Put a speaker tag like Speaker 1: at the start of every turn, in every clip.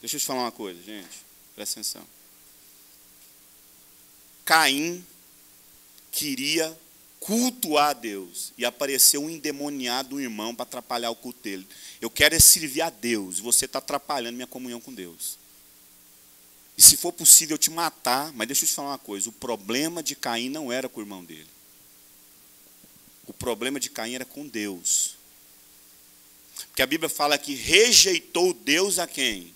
Speaker 1: Deixa eu te falar uma coisa, gente. Presta atenção. Caim queria cultuar a Deus. E apareceu um endemoniado, um irmão, para atrapalhar o culto dele. Eu quero é servir a Deus. E você está atrapalhando minha comunhão com Deus. E se for possível eu te matar, mas deixa eu te falar uma coisa. O problema de Caim não era com o irmão dele. O problema de Caim era com Deus. Porque a Bíblia fala que rejeitou Deus a quem?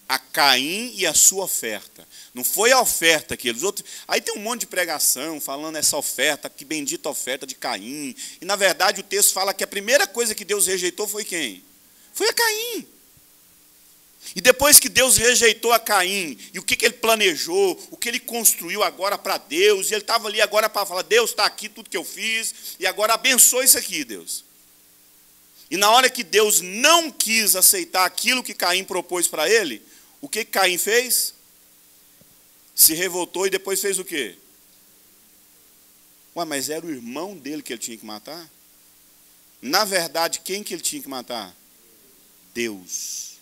Speaker 1: A Caim e a sua oferta. Não foi a oferta que eles outros. Aí tem um monte de pregação falando essa oferta, que bendita oferta de Caim. E na verdade o texto fala que a primeira coisa que Deus rejeitou foi quem? Foi a Caim. E depois que Deus rejeitou a Caim, e o que ele planejou, o que ele construiu agora para Deus, e ele estava ali agora para falar, Deus está aqui, tudo que eu fiz, e agora abençoa isso aqui, Deus. E na hora que Deus não quis aceitar aquilo que Caim propôs para ele, o que Caim fez? Se revoltou e depois fez o quê? Ué, mas era o irmão dele que ele tinha que matar? Na verdade, quem que ele tinha que matar? Deus.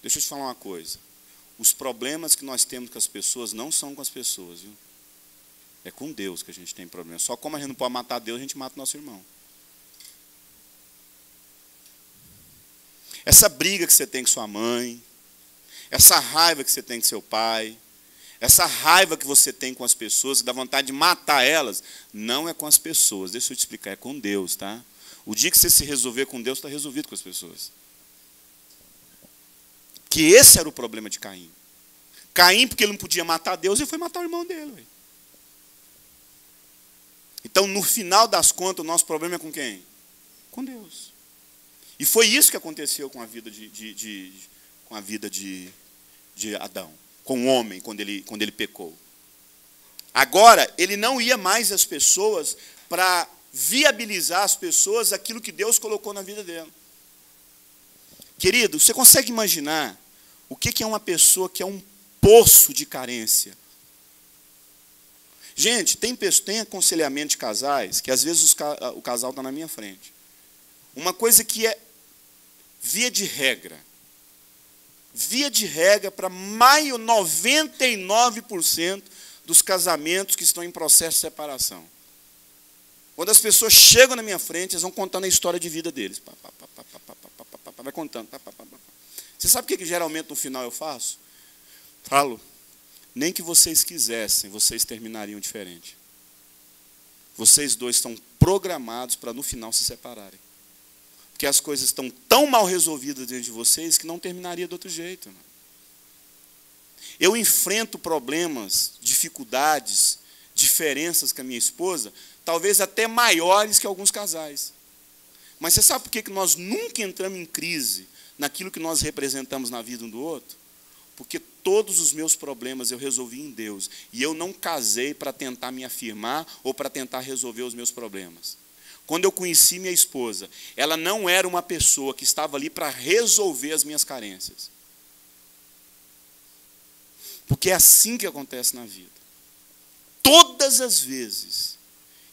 Speaker 1: Deixa eu te falar uma coisa. Os problemas que nós temos com as pessoas não são com as pessoas, viu? É com Deus que a gente tem problema. Só como a gente não pode matar Deus, a gente mata o nosso irmão. Essa briga que você tem com sua mãe, essa raiva que você tem com seu pai, essa raiva que você tem com as pessoas, que dá vontade de matar elas, não é com as pessoas. Deixa eu te explicar, é com Deus, tá? O dia que você se resolver com Deus, está resolvido com as pessoas. Que esse era o problema de Caim. Caim, porque ele não podia matar Deus, ele foi matar o irmão dele. Véio. Então, no final das contas, o nosso problema é com quem? Com Deus. E foi isso que aconteceu com a vida de Adão, com o homem, quando ele pecou. Agora, ele não ia mais às pessoas para viabilizar às pessoas aquilo que Deus colocou na vida dela. Querido, você consegue imaginar o que é uma pessoa que é um poço de carência? Gente, tem aconselhamento de casais que às vezes o casal está na minha frente. Uma coisa que é via de regra para 99% dos casamentos que estão em processo de separação. Quando as pessoas chegam na minha frente, elas vão contando a história de vida deles. Vai contando. Você sabe o que geralmente no final eu faço? Falo, nem que vocês quisessem, vocês terminariam diferente. Vocês dois estão programados para no final se separarem. Porque as coisas estão tão mal resolvidas dentro de vocês que não terminaria de outro jeito. Eu enfrento problemas, dificuldades, diferenças com a minha esposa, talvez até maiores que alguns casais. Mas você sabe por que nós nunca entramos em crise naquilo que nós representamos na vida um do outro? Porque todos os meus problemas eu resolvi em Deus. E eu não casei para tentar me afirmar ou para tentar resolver os meus problemas. Quando eu conheci minha esposa, ela não era uma pessoa que estava ali para resolver as minhas carências. Porque é assim que acontece na vida. Todas as vezes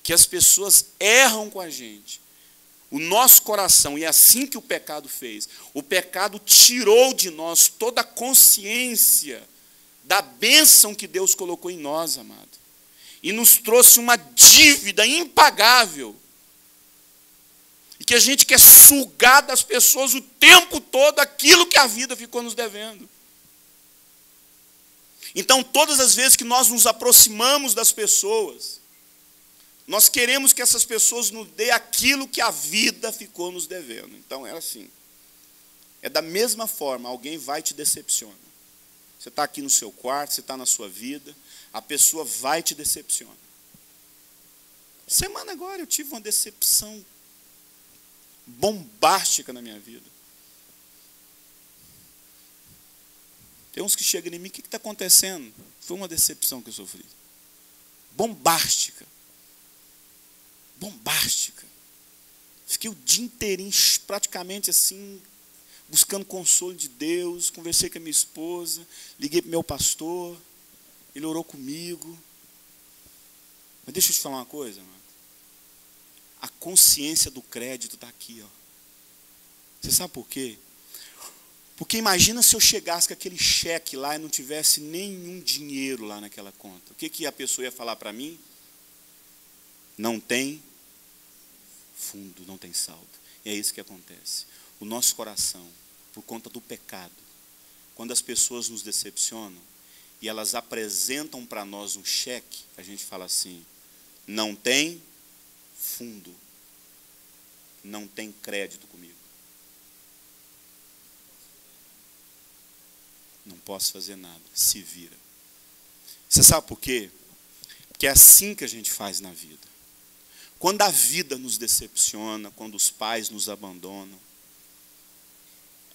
Speaker 1: que as pessoas erram com a gente, o nosso coração, e é assim que o pecado fez, o pecado tirou de nós toda a consciência da bênção que Deus colocou em nós, amado. E nos trouxe uma dívida impagável. E que a gente quer sugar das pessoas o tempo todo aquilo que a vida ficou nos devendo. Então, todas as vezes que nós nos aproximamos das pessoas, nós queremos que essas pessoas nos dêem aquilo que a vida ficou nos devendo. Então, é assim. É da mesma forma, alguém vai e te decepciona. Você está aqui no seu quarto, você está na sua vida, a pessoa vai e te decepciona. Semana agora eu tive uma decepção bombástica na minha vida. Tem uns que chegam em mim, o que está acontecendo? Foi uma decepção que eu sofri. Bombástica. Bombástica. Fiquei o dia inteirinho, praticamente assim, buscando consolo de Deus, conversei com a minha esposa, liguei para o meu pastor, ele orou comigo. Mas deixa eu te falar uma coisa, mano. A consciência do crédito está aqui, ó. Você sabe por quê? Porque imagina se eu chegasse com aquele cheque lá e não tivesse nenhum dinheiro lá naquela conta. O que a pessoa ia falar para mim? Não tem fundo, não tem saldo. E é isso que acontece. O nosso coração, por conta do pecado, quando as pessoas nos decepcionam e elas apresentam para nós um cheque, a gente fala assim, não tem fundo, não tem crédito comigo. Não posso fazer nada, se vira. Você sabe por quê? Porque é assim que a gente faz na vida. Quando a vida nos decepciona, quando os pais nos abandonam,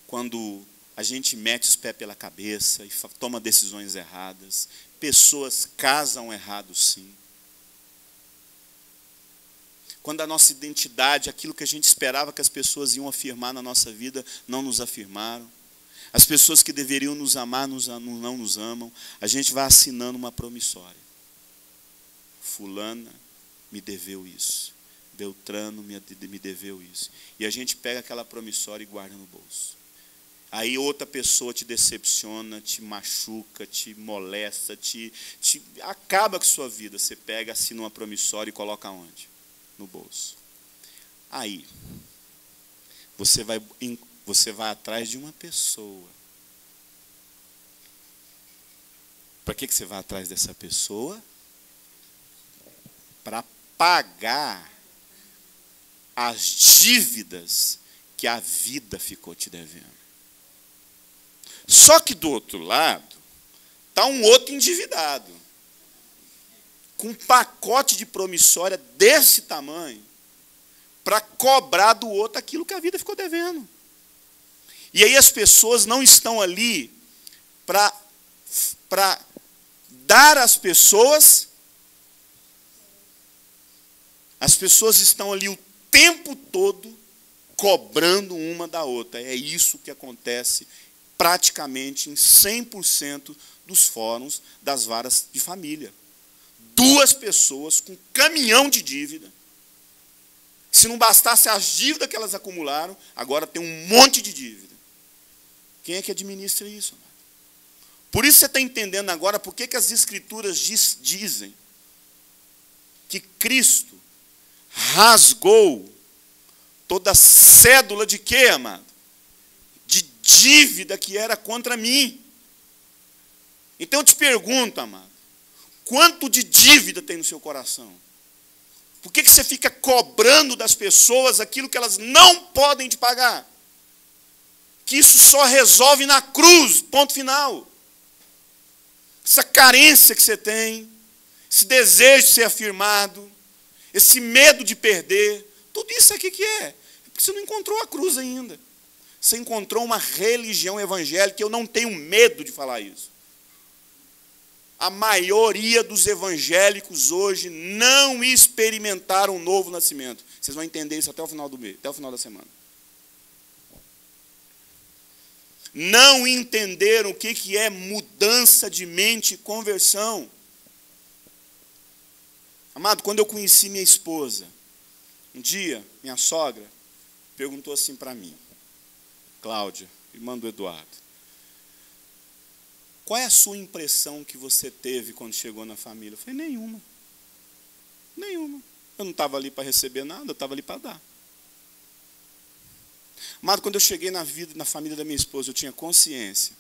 Speaker 1: quando a gente mete os pés pela cabeça e toma decisões erradas, pessoas casam errado sim. Quando a nossa identidade, aquilo que a gente esperava que as pessoas iam afirmar na nossa vida, não nos afirmaram. As pessoas que deveriam nos amar não nos amam. A gente vai assinando uma promissória. Fulana me deveu isso. Beltrano me deveu isso. E a gente pega aquela promissória e guarda no bolso. Aí outra pessoa te decepciona, te machuca, te molesta, acaba com a sua vida. Você pega, assina uma promissória e coloca onde? No bolso. Aí, você vai atrás de uma pessoa. Para que você vai atrás dessa pessoa? Para pagar as dívidas que a vida ficou te devendo. Só que do outro lado, está um outro endividado, com um pacote de promissória desse tamanho, para cobrar do outro aquilo que a vida ficou devendo. E aí as pessoas não estão ali para dar às pessoas, as pessoas estão ali o tempo todo cobrando uma da outra. É isso que acontece praticamente em 100% dos fóruns das varas de família. Duas pessoas com um caminhão de dívida. Se não bastasse as dívidas que elas acumularam, agora tem um monte de dívida. Quem é que administra isso? Por isso você está entendendo agora por que as Escrituras dizem que Cristo rasgou toda a cédula de quê, amado? De dívida que era contra mim. Então eu te pergunto, amado, quanto de dívida tem no seu coração? Por que você fica cobrando das pessoas aquilo que elas não podem te pagar? Que isso só resolve na cruz, ponto final. Essa carência que você tem, esse desejo de ser afirmado, esse medo de perder, tudo isso aqui que é? Porque você não encontrou a cruz ainda. Você encontrou uma religião evangélica, e eu não tenho medo de falar isso. A maioria dos evangélicos hoje não experimentaram o novo nascimento. Vocês vão entender isso até o final do mês, até o final da semana. Não entenderam o que é mudança de mente e conversão. Amado, quando eu conheci minha esposa, um dia, minha sogra perguntou assim para mim, Cláudia, irmã do Eduardo, qual é a sua impressão que você teve quando chegou na família? Eu falei, nenhuma. Nenhuma. Eu não estava ali para receber nada, eu estava ali para dar. Mas quando eu cheguei na família da minha esposa, eu tinha consciência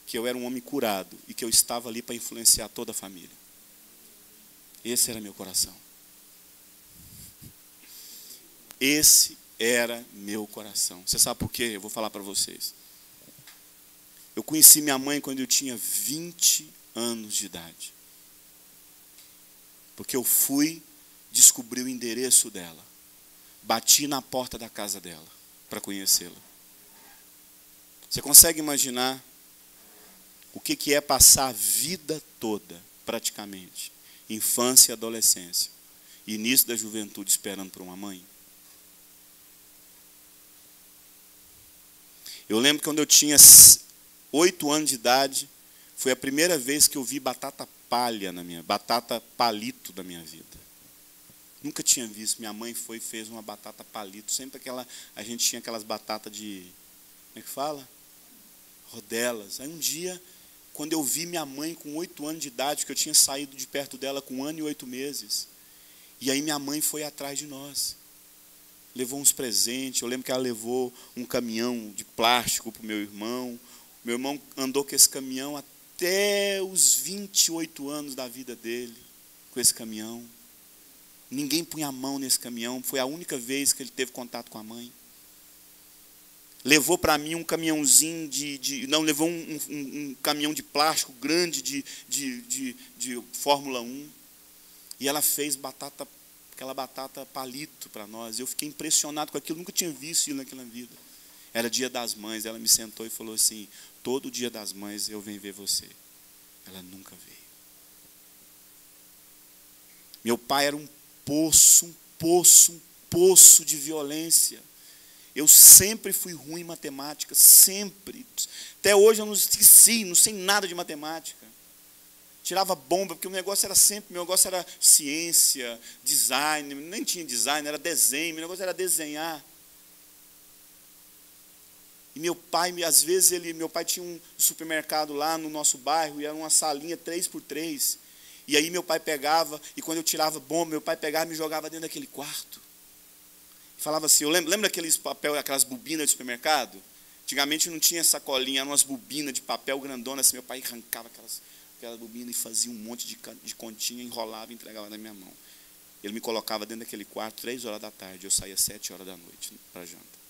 Speaker 1: que eu era um homem curado e que eu estava ali para influenciar toda a família. Esse era meu coração. Esse era meu coração. Você sabe por quê? Eu vou falar para vocês. Eu conheci minha mãe quando eu tinha 20 anos de idade. Porque eu fui descobrir o endereço dela. Bati na porta da casa dela para conhecê-la. Você consegue imaginar o que é passar a vida toda, praticamente, infância e adolescência, e início da juventude esperando por uma mãe? Eu lembro que quando eu tinha 8 anos de idade, foi a primeira vez que eu vi batata palito na minha vida. Nunca tinha visto. Minha mãe foi e fez uma batata palito. Sempre a gente tinha aquelas batatas de, como é que fala? rodelas. Aí um dia, quando eu vi minha mãe com 8 anos de idade, que eu tinha saído de perto dela com 1 ano e 8 meses, e aí minha mãe foi atrás de nós. Levou uns presentes, eu lembro que ela levou um caminhão de plástico para o meu irmão. Meu irmão andou com esse caminhão até os 28 anos da vida dele, com esse caminhão. Ninguém punha a mão nesse caminhão, foi a única vez que ele teve contato com a mãe. Levou para mim um caminhãozinho levou um caminhão de plástico grande de Fórmula 1. E ela fez aquela batata palito para nós. Eu fiquei impressionado com aquilo, nunca tinha visto isso naquela vida. Era dia das mães, ela me sentou e falou assim: todo dia das mães eu venho ver você. Ela nunca veio. Meu pai era um poço de violência. Eu sempre fui ruim em matemática, sempre. Até hoje eu não esqueci, não sei nada de matemática. Tirava bomba, porque o meu negócio era ciência, design, nem tinha design, era desenho, meu negócio era desenhar. E meu pai, às vezes, meu pai tinha um supermercado lá no nosso bairro, e era uma salinha 3x3. E aí meu pai pegava, e quando eu tirava bomba, meu pai pegava e me jogava dentro daquele quarto. Falava assim, eu lembro daqueles papel, aquelas bobinas de supermercado? Antigamente não tinha sacolinha, eram umas bobinas de papel grandona, assim, meu pai arrancava aquelas bobinas e fazia um monte de continha, enrolava e entregava na minha mão. Ele me colocava dentro daquele quarto 3 horas da tarde, eu saía 7 horas da noite para a janta.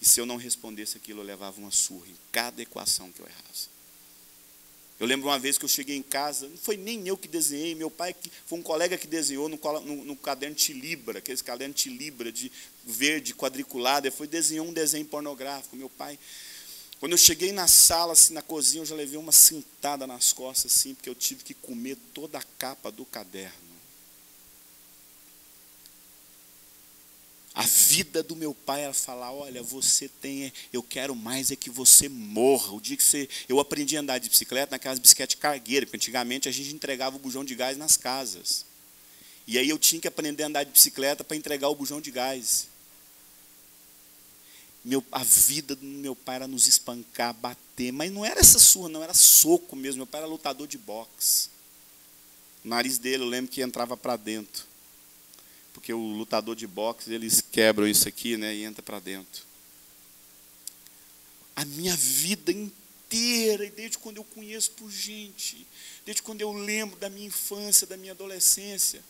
Speaker 1: E se eu não respondesse aquilo, eu levava uma surra em cada equação que eu errasse. Eu lembro uma vez que eu cheguei em casa, não foi nem eu que desenhei, meu pai, foi um colega que desenhou no caderno Tilibra, aqueles cadernos Tilibra de verde quadriculado, ele desenhou um desenho pornográfico. Meu pai, quando eu cheguei na sala, assim, na cozinha, eu já levei uma cintada nas costas, assim, porque eu tive que comer toda a capa do caderno. A vida do meu pai era falar: olha, eu quero mais é que você morra. O dia que eu aprendi a andar de bicicleta naquelas bicicletas cargueiras, porque antigamente a gente entregava o bujão de gás nas casas. E aí eu tinha que aprender a andar de bicicleta para entregar o bujão de gás. A vida do meu pai era nos espancar, bater, mas não era essa surra, não, era soco mesmo. Meu pai era lutador de boxe. O nariz dele, eu lembro que entrava para dentro. Porque o lutador de boxe, eles quebram isso aqui, né, e entra para dentro. A minha vida inteira, e desde quando eu conheço por gente, desde quando eu lembro da minha infância, da minha adolescência,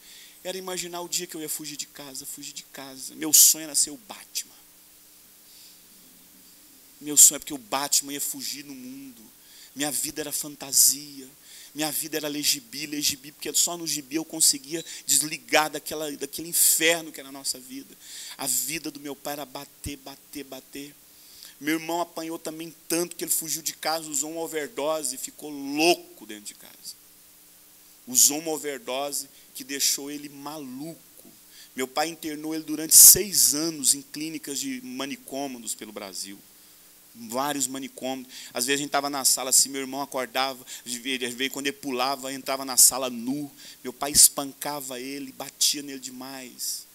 Speaker 1: era imaginar o dia que eu ia fugir de casa. Meu sonho era ser o Batman. Meu sonho é porque o Batman ia fugir no mundo. Minha vida era fantasia. Minha vida era gibi, porque só no gibi eu conseguia desligar daquele inferno que era a nossa vida. A vida do meu pai era bater. Meu irmão apanhou também tanto que ele fugiu de casa, usou uma overdose e ficou louco dentro de casa. Usou uma overdose que deixou ele maluco. Meu pai internou ele durante 6 anos em clínicas de manicômios pelo Brasil. Vários manicômios. Às vezes a gente estava na sala assim, meu irmão acordava, quando ele pulava, entrava na sala nu. Meu pai espancava ele, batia nele demais.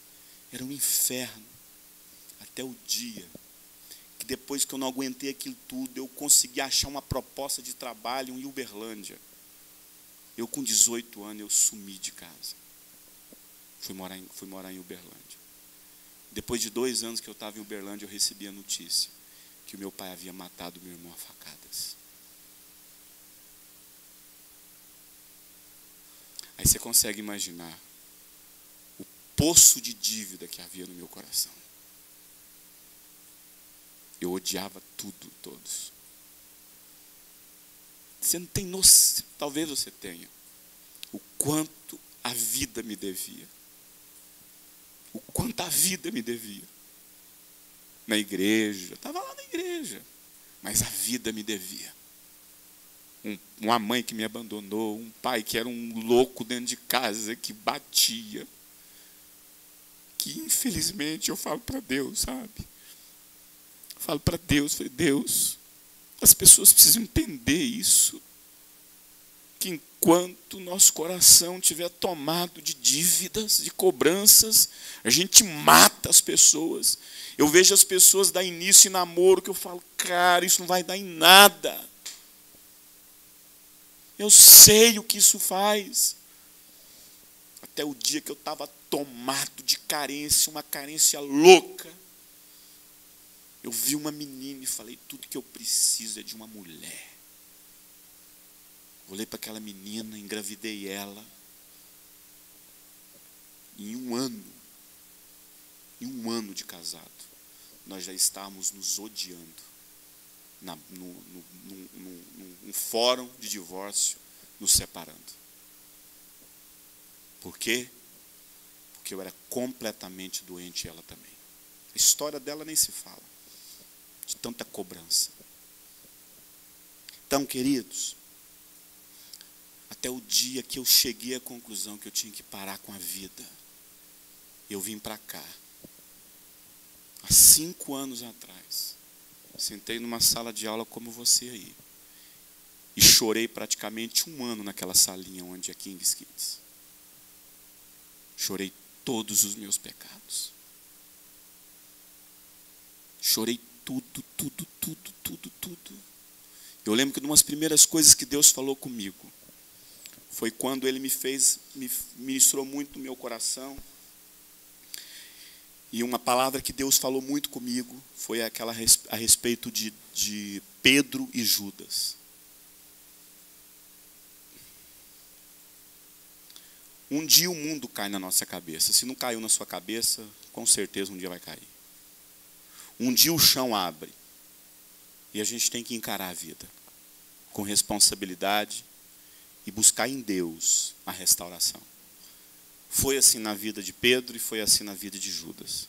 Speaker 1: Era um inferno. Até o dia que, depois que eu não aguentei aquilo tudo, eu consegui achar uma proposta de trabalho em Uberlândia. Eu, com 18 anos, eu sumi de casa. Fui morar em Uberlândia. Depois de 2 anos que eu estava em Uberlândia, eu recebi a notícia que o meu pai havia matado meu irmão a facadas. Aí você consegue imaginar o poço de dívida que havia no meu coração. Eu odiava tudo, todos. Você não tem noção, talvez você tenha, o quanto a vida me devia. O quanto a vida me devia. Na igreja, estava lá na igreja, mas a vida me devia. Uma mãe que me abandonou, um pai que era um louco dentro de casa, que batia, que infelizmente eu falo para Deus, sabe? Falo para Deus, falei: Deus, as pessoas precisam entender isso, que enquanto nosso coração estiver tomado de dívidas, de cobranças, a gente mata as pessoas. Eu vejo as pessoas dar início em namoro, que eu falo, cara, isso não vai dar em nada. Eu sei o que isso faz. Até o dia que eu estava tomado de carência, uma carência louca, eu vi uma menina e falei, tudo que eu preciso é de uma mulher. Olhei para aquela menina, engravidei ela. Em um ano de casado, nós já estávamos nos odiando. Num fórum de divórcio, nos separando. Por quê? Porque eu era completamente doente e ela também. A história dela nem se fala, de tanta cobrança. Então, queridos, até o dia que eu cheguei à conclusão que eu tinha que parar com a vida, eu vim para cá. Há 5 anos atrás, sentei numa sala de aula como você aí, e chorei praticamente 1 ano naquela salinha onde é King's Kids. Chorei todos os meus pecados. Chorei tudo. Eu lembro que uma das primeiras coisas que Deus falou comigo foi quando Ele me ministrou muito no meu coração. E uma palavra que Deus falou muito comigo foi aquela a respeito de Pedro e Judas. Um dia o mundo cai na nossa cabeça. Se não caiu na sua cabeça, com certeza um dia vai cair. Um dia o chão abre. E a gente tem que encarar a vida com responsabilidade e buscar em Deus a restauração. Foi assim na vida de Pedro e foi assim na vida de Judas.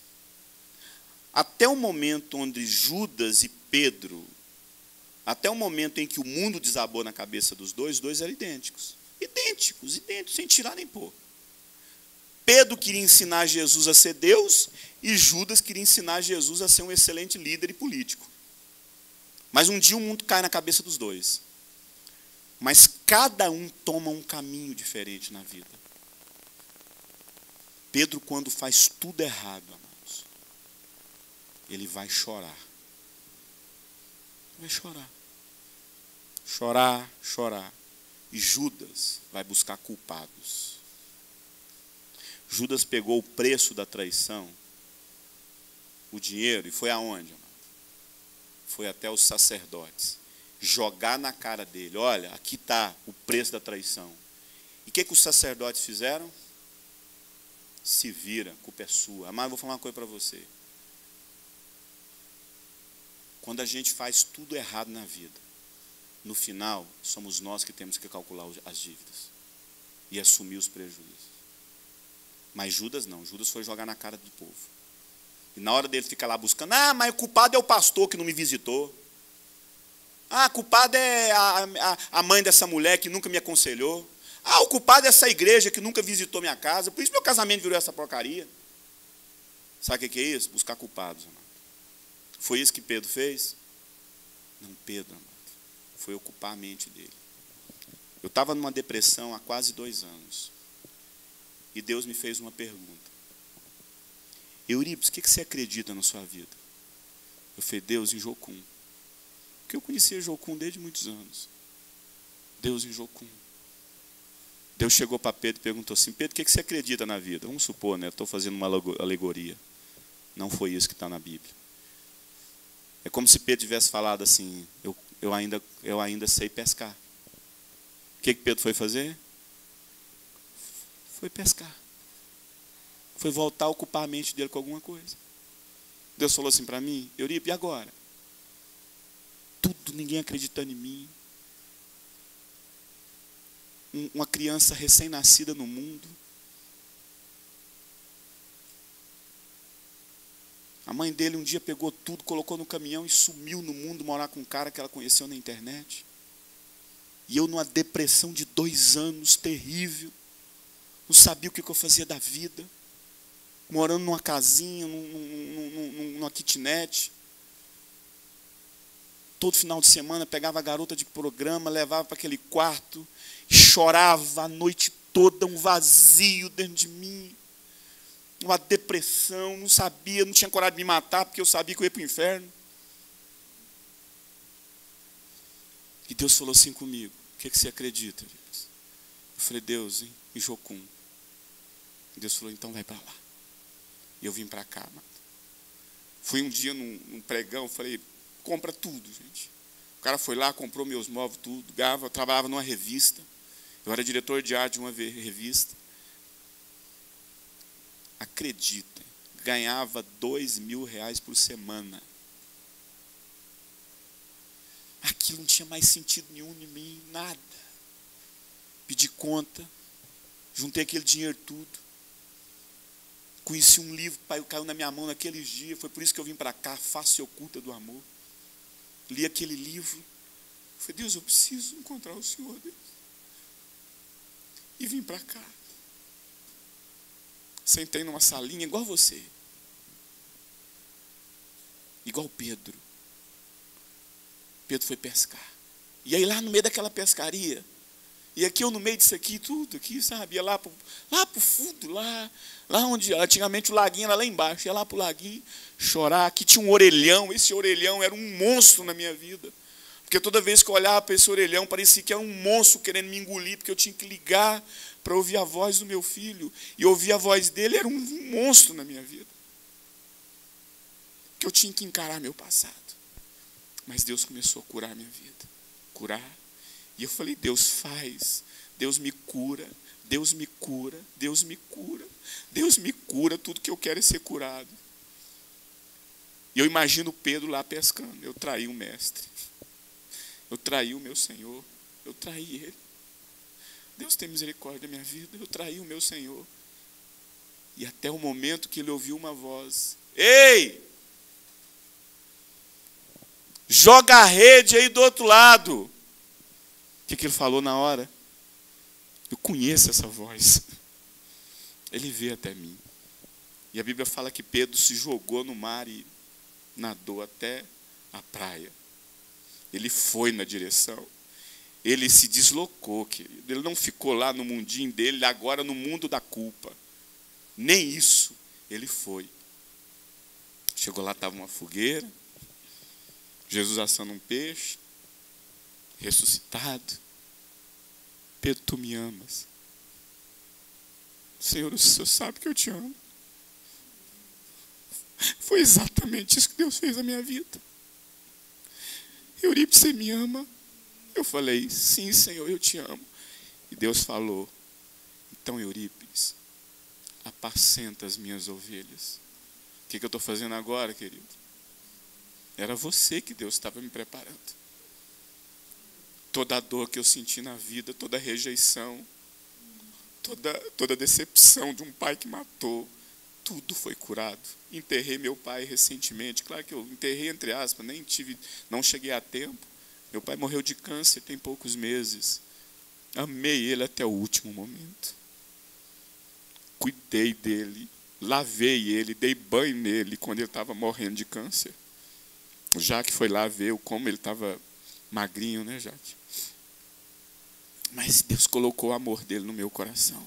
Speaker 1: Até o momento onde Judas e Pedro, até o momento em que o mundo desabou na cabeça dos dois, os dois eram idênticos, sem tirar nem pôr. Pedro queria ensinar Jesus a ser Deus e Judas queria ensinar Jesus a ser um excelente líder e político. Mas um dia o mundo cai na cabeça dos dois. Mas cada um toma um caminho diferente na vida. Pedro, quando faz tudo errado, amados, ele vai chorar. Vai chorar. Chorar. E Judas vai buscar culpados. Judas pegou o preço da traição, o dinheiro, e foi aonde, amado? Foi até os sacerdotes. Jogar na cara dele, olha, aqui está o preço da traição. E o que os sacerdotes fizeram? Se vira, a culpa é sua. Amado, vou falar uma coisa para você. Quando a gente faz tudo errado na vida, no final, somos nós que temos que calcular as dívidas e assumir os prejuízos. Mas Judas não, Judas foi jogar na cara do povo. E na hora dele ficar lá buscando, mas o culpado é o pastor que não me visitou. O culpado é a mãe dessa mulher que nunca me aconselhou. O culpado é essa igreja que nunca visitou minha casa. Por isso meu casamento virou essa porcaria. Sabe o que é isso? Buscar culpados, amado. Foi isso que Pedro fez? Não, Pedro, amado. Foi ocupar a mente dele. Eu estava numa depressão há quase 2 anos. E Deus me fez uma pergunta. Eurípides, o que você acredita na sua vida? Eu falei, Deus, em Jocum. Porque eu conhecia Jocum desde muitos anos. Deus em Jocum. Deus chegou para Pedro e perguntou assim, Pedro, o que você acredita na vida? Vamos supor, né? Estou fazendo uma alegoria. Não foi isso que está na Bíblia. É como se Pedro tivesse falado assim, eu ainda sei pescar. O que Pedro foi fazer? Foi pescar. Foi voltar a ocupar a mente dele com alguma coisa. Deus falou assim para mim, Eurípides, e agora? Tudo, ninguém acreditando em mim. Uma criança recém-nascida no mundo. A mãe dele um dia pegou tudo, colocou no caminhão e sumiu no mundo morar com um cara que ela conheceu na internet. E eu numa depressão de 2 anos, terrível. Não sabia o que eu fazia da vida. Morando numa casinha, numa kitnet. todo final de semana, pegava a garota de programa, levava para aquele quarto, chorava a noite toda, um vazio dentro de mim, uma depressão, não sabia, não tinha coragem de me matar, porque eu sabia que eu ia para o inferno. E Deus falou assim comigo: o que você acredita, Deus? Eu falei: Deus, em Jocum. Deus falou: então vai para lá. E eu vim para cá, mano. Fui um dia num pregão, falei: compra tudo, gente. O cara foi lá, comprou meus móveis, tudo, eu trabalhava numa revista. Eu era diretor de arte de uma revista. Acredita, ganhava R$2.000 por semana. Aquilo não tinha mais sentido nenhum em mim, nada. Pedi conta, juntei aquele dinheiro tudo. Conheci um livro, pai, caiu na minha mão naqueles dias, foi por isso que eu vim para cá, Face Oculta do Amor. Li aquele livro, falei: Deus, eu preciso encontrar o Senhor, Deus. E vim para cá. Sentei numa salinha igual você. Igual Pedro. Pedro foi pescar. E aí lá no meio daquela pescaria, e aqui eu no meio disso aqui, tudo aqui, sabe? Ia lá pro fundo, lá onde antigamente o laguinho era lá embaixo. Ia lá pro laguinho chorar. Aqui tinha um orelhão. Esse orelhão era um monstro na minha vida. Porque toda vez que eu olhava para esse orelhão, parecia que era um monstro querendo me engolir, porque eu tinha que ligar para ouvir a voz do meu filho. E ouvir a voz dele era um monstro na minha vida. Que eu tinha que encarar meu passado. Mas Deus começou a curar a minha vida. Curar. E eu falei: Deus faz. Deus me cura. Deus me cura. Deus me cura. Deus me cura. Tudo que eu quero é ser curado. E eu imagino Pedro lá pescando. Eu traí o mestre. Eu traí o meu Senhor. Eu traí ele. Deus tem misericórdia da minha vida. Eu traí o meu Senhor. E até o momento que ele ouviu uma voz: ei! Joga a rede aí do outro lado. O que ele falou na hora? Eu conheço essa voz. Ele veio até mim. E a Bíblia fala que Pedro se jogou no mar e nadou até a praia. Ele foi na direção. Ele se deslocou, querido. Ele não ficou lá no mundinho dele, agora no mundo da culpa. Nem isso. Ele foi. Chegou lá, estava uma fogueira. Jesus assando um peixe. Ressuscitado. Pedro, tu me amas. Senhor, o Senhor sabe que eu te amo. Foi exatamente isso que Deus fez na minha vida. Eurípides, você me ama? Eu falei: sim, Senhor, eu te amo. E Deus falou: então, Eurípides, apacenta as minhas ovelhas. O que eu estou fazendo agora, querido? Era você que Deus estava me preparando. Toda a dor que eu senti na vida, toda a rejeição, toda a decepção de um pai que matou, tudo foi curado. Enterrei meu pai recentemente. Claro que eu enterrei entre aspas, não cheguei a tempo. Meu pai morreu de câncer tem poucos meses. Amei ele até o último momento. Cuidei dele, lavei ele, dei banho nele quando ele estava morrendo de câncer. Jaque foi lá ver como ele estava magrinho, né, Jaque? Mas Deus colocou o amor dele no meu coração.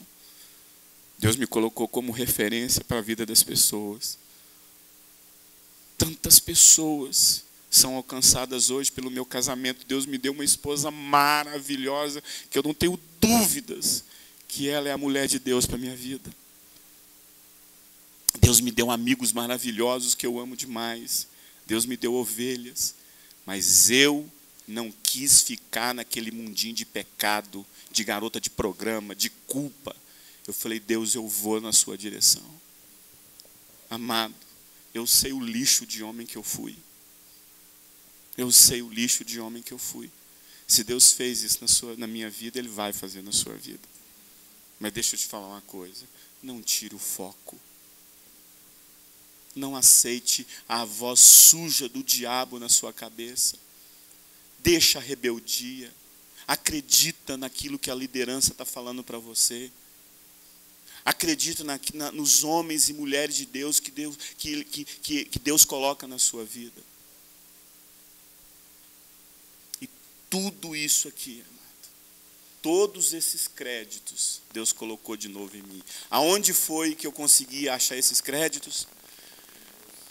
Speaker 1: Deus me colocou como referência para a vida das pessoas. Tantas pessoas são alcançadas hoje pelo meu casamento. Deus me deu uma esposa maravilhosa, que eu não tenho dúvidas que ela é a mulher de Deus para a minha vida. Deus me deu amigos maravilhosos que eu amo demais. Deus me deu ovelhas. Mas eu não quis ficar naquele mundinho de pecado, de garota de programa, de culpa. Eu falei: Deus, eu vou na sua direção. Amado, eu sei o lixo de homem que eu fui. Eu sei o lixo de homem que eu fui. Se Deus fez isso na minha vida, Ele vai fazer na sua vida. Mas deixa eu te falar uma coisa. Não tire o foco. Não aceite a voz suja do diabo na sua cabeça. Deixa a rebeldia. Acredita naquilo que a liderança está falando para você. Acredita nos homens e mulheres de Deus que Deus coloca na sua vida. Tudo isso aqui, amado, todos esses créditos, Deus colocou de novo em mim. Aonde foi que eu consegui achar esses créditos?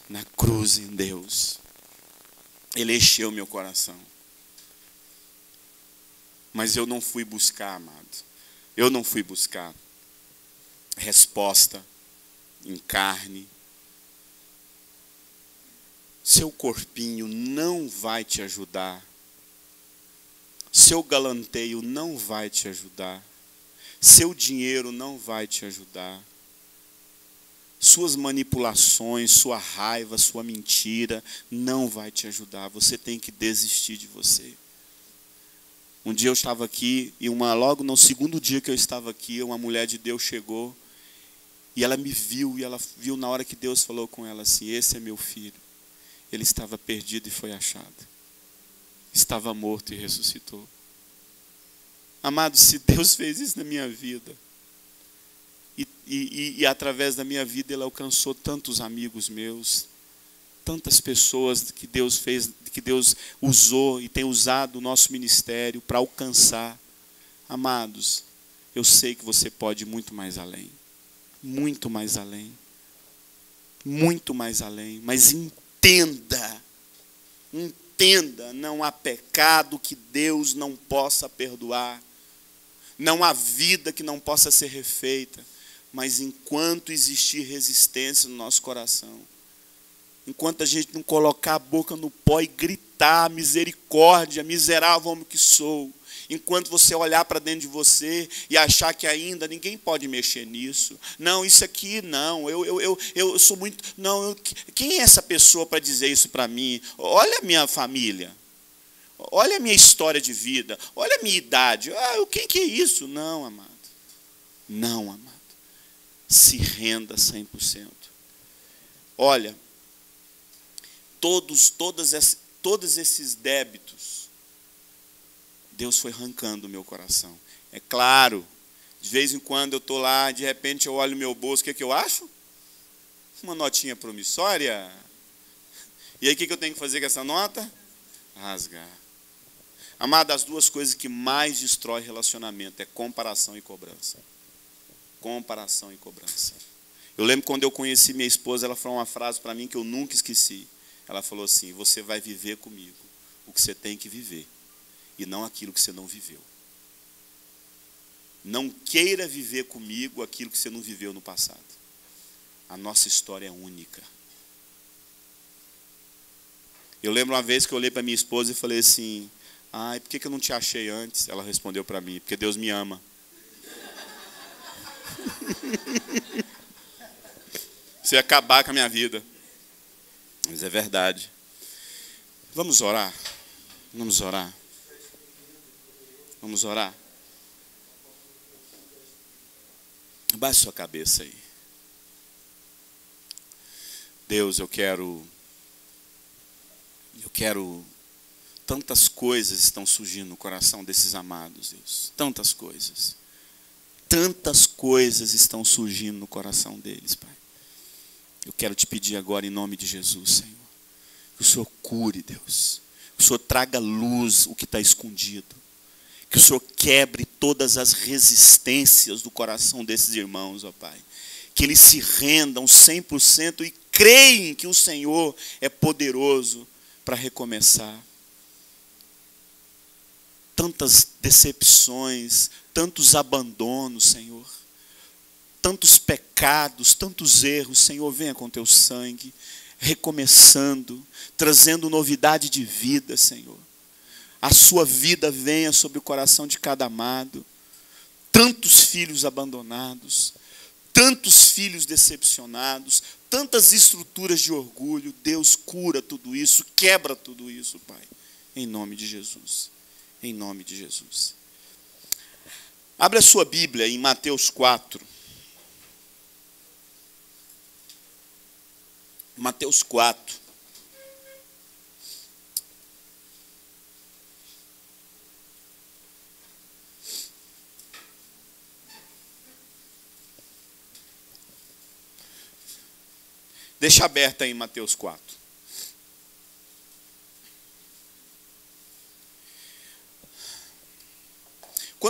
Speaker 1: Na cruz em Deus. Ele encheu meu coração. Mas eu não fui buscar, amado. Eu não fui buscar resposta em carne. Seu corpinho não vai te ajudar. Seu galanteio não vai te ajudar. Seu dinheiro não vai te ajudar. Suas manipulações, sua raiva, sua mentira não vai te ajudar. Você tem que desistir de você. Um dia eu estava aqui e logo no segundo dia que eu estava aqui, uma mulher de Deus chegou e ela me viu, e ela viu na hora que Deus falou com ela assim: esse é meu filho. Ele estava perdido e foi achado. Estava morto e ressuscitou. Amado, se Deus fez isso na minha vida, e através da minha vida Ele alcançou tantos amigos meus, tantas pessoas que Deus fez, que Deus usou e tem usado o nosso ministério para alcançar. Amados, eu sei que você pode ir muito mais além. Muito mais além. Muito mais além. Mas entenda, não há pecado que Deus não possa perdoar. Não há vida que não possa ser refeita. Mas enquanto existir resistência no nosso coração, enquanto a gente não colocar a boca no pó e gritar: misericórdia, miserável homem que sou, enquanto você olhar para dentro de você e achar que ainda ninguém pode mexer nisso, não, isso aqui não, eu sou muito, não, quem é essa pessoa para dizer isso para mim? Olha a minha família, olha a minha história de vida, olha a minha idade, quem que é isso? Não, amado, não, amado, se renda 100%. Olha, todos esses débitos, Deus foi arrancando o meu coração. É claro, de vez em quando eu estou lá, de repente eu olho o meu bolso, o que eu acho? Uma notinha promissória. E aí o que eu tenho que fazer com essa nota? Rasgar. Amado, as duas coisas que mais destrói relacionamento é comparação e cobrança. Comparação e cobrança. Eu lembro quando eu conheci minha esposa, ela falou uma frase para mim que eu nunca esqueci. Ela falou assim: você vai viver comigo o que você tem que viver, e não aquilo que você não viveu. Não queira viver comigo aquilo que você não viveu no passado. A nossa história é única. Eu lembro uma vez que eu olhei para minha esposa e falei assim: por que eu não te achei antes? Ela respondeu para mim: porque Deus me ama. Você ia acabar com a minha vida. Mas é verdade. Vamos orar? Vamos orar? Vamos orar? Abaixe sua cabeça aí. Deus, eu quero tantas coisas estão surgindo no coração desses amados, Deus. Tantas coisas. Tantas coisas estão surgindo no coração deles, Pai. Eu quero te pedir agora, em nome de Jesus, Senhor, que o Senhor cure, Deus. Que o Senhor traga luz o que está escondido. Que o Senhor quebre todas as resistências do coração desses irmãos, ó Pai. Que eles se rendam 100% e creem que o Senhor é poderoso para recomeçar. Tantas decepções, tantos abandonos, Senhor. Tantos pecados, tantos erros, Senhor, venha com teu sangue, recomeçando, trazendo novidade de vida, Senhor. A sua vida venha sobre o coração de cada amado. Tantos filhos abandonados, tantos filhos decepcionados, tantas estruturas de orgulho. Deus cura tudo isso, quebra tudo isso, Pai. Em nome de Jesus. Em nome de Jesus. Abra a sua Bíblia em Mateus 4. Mateus 4. Deixa aberta aí Mateus 4.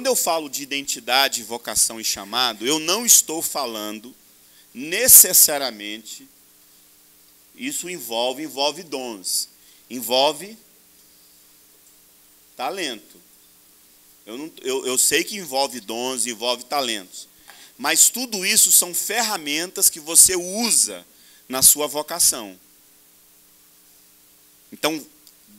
Speaker 1: quando eu falo de identidade, vocação e chamado, eu não estou falando necessariamente, isso envolve dons, envolve talento. Eu sei que envolve dons, envolve talentos, mas tudo isso são ferramentas que você usa na sua vocação. Então,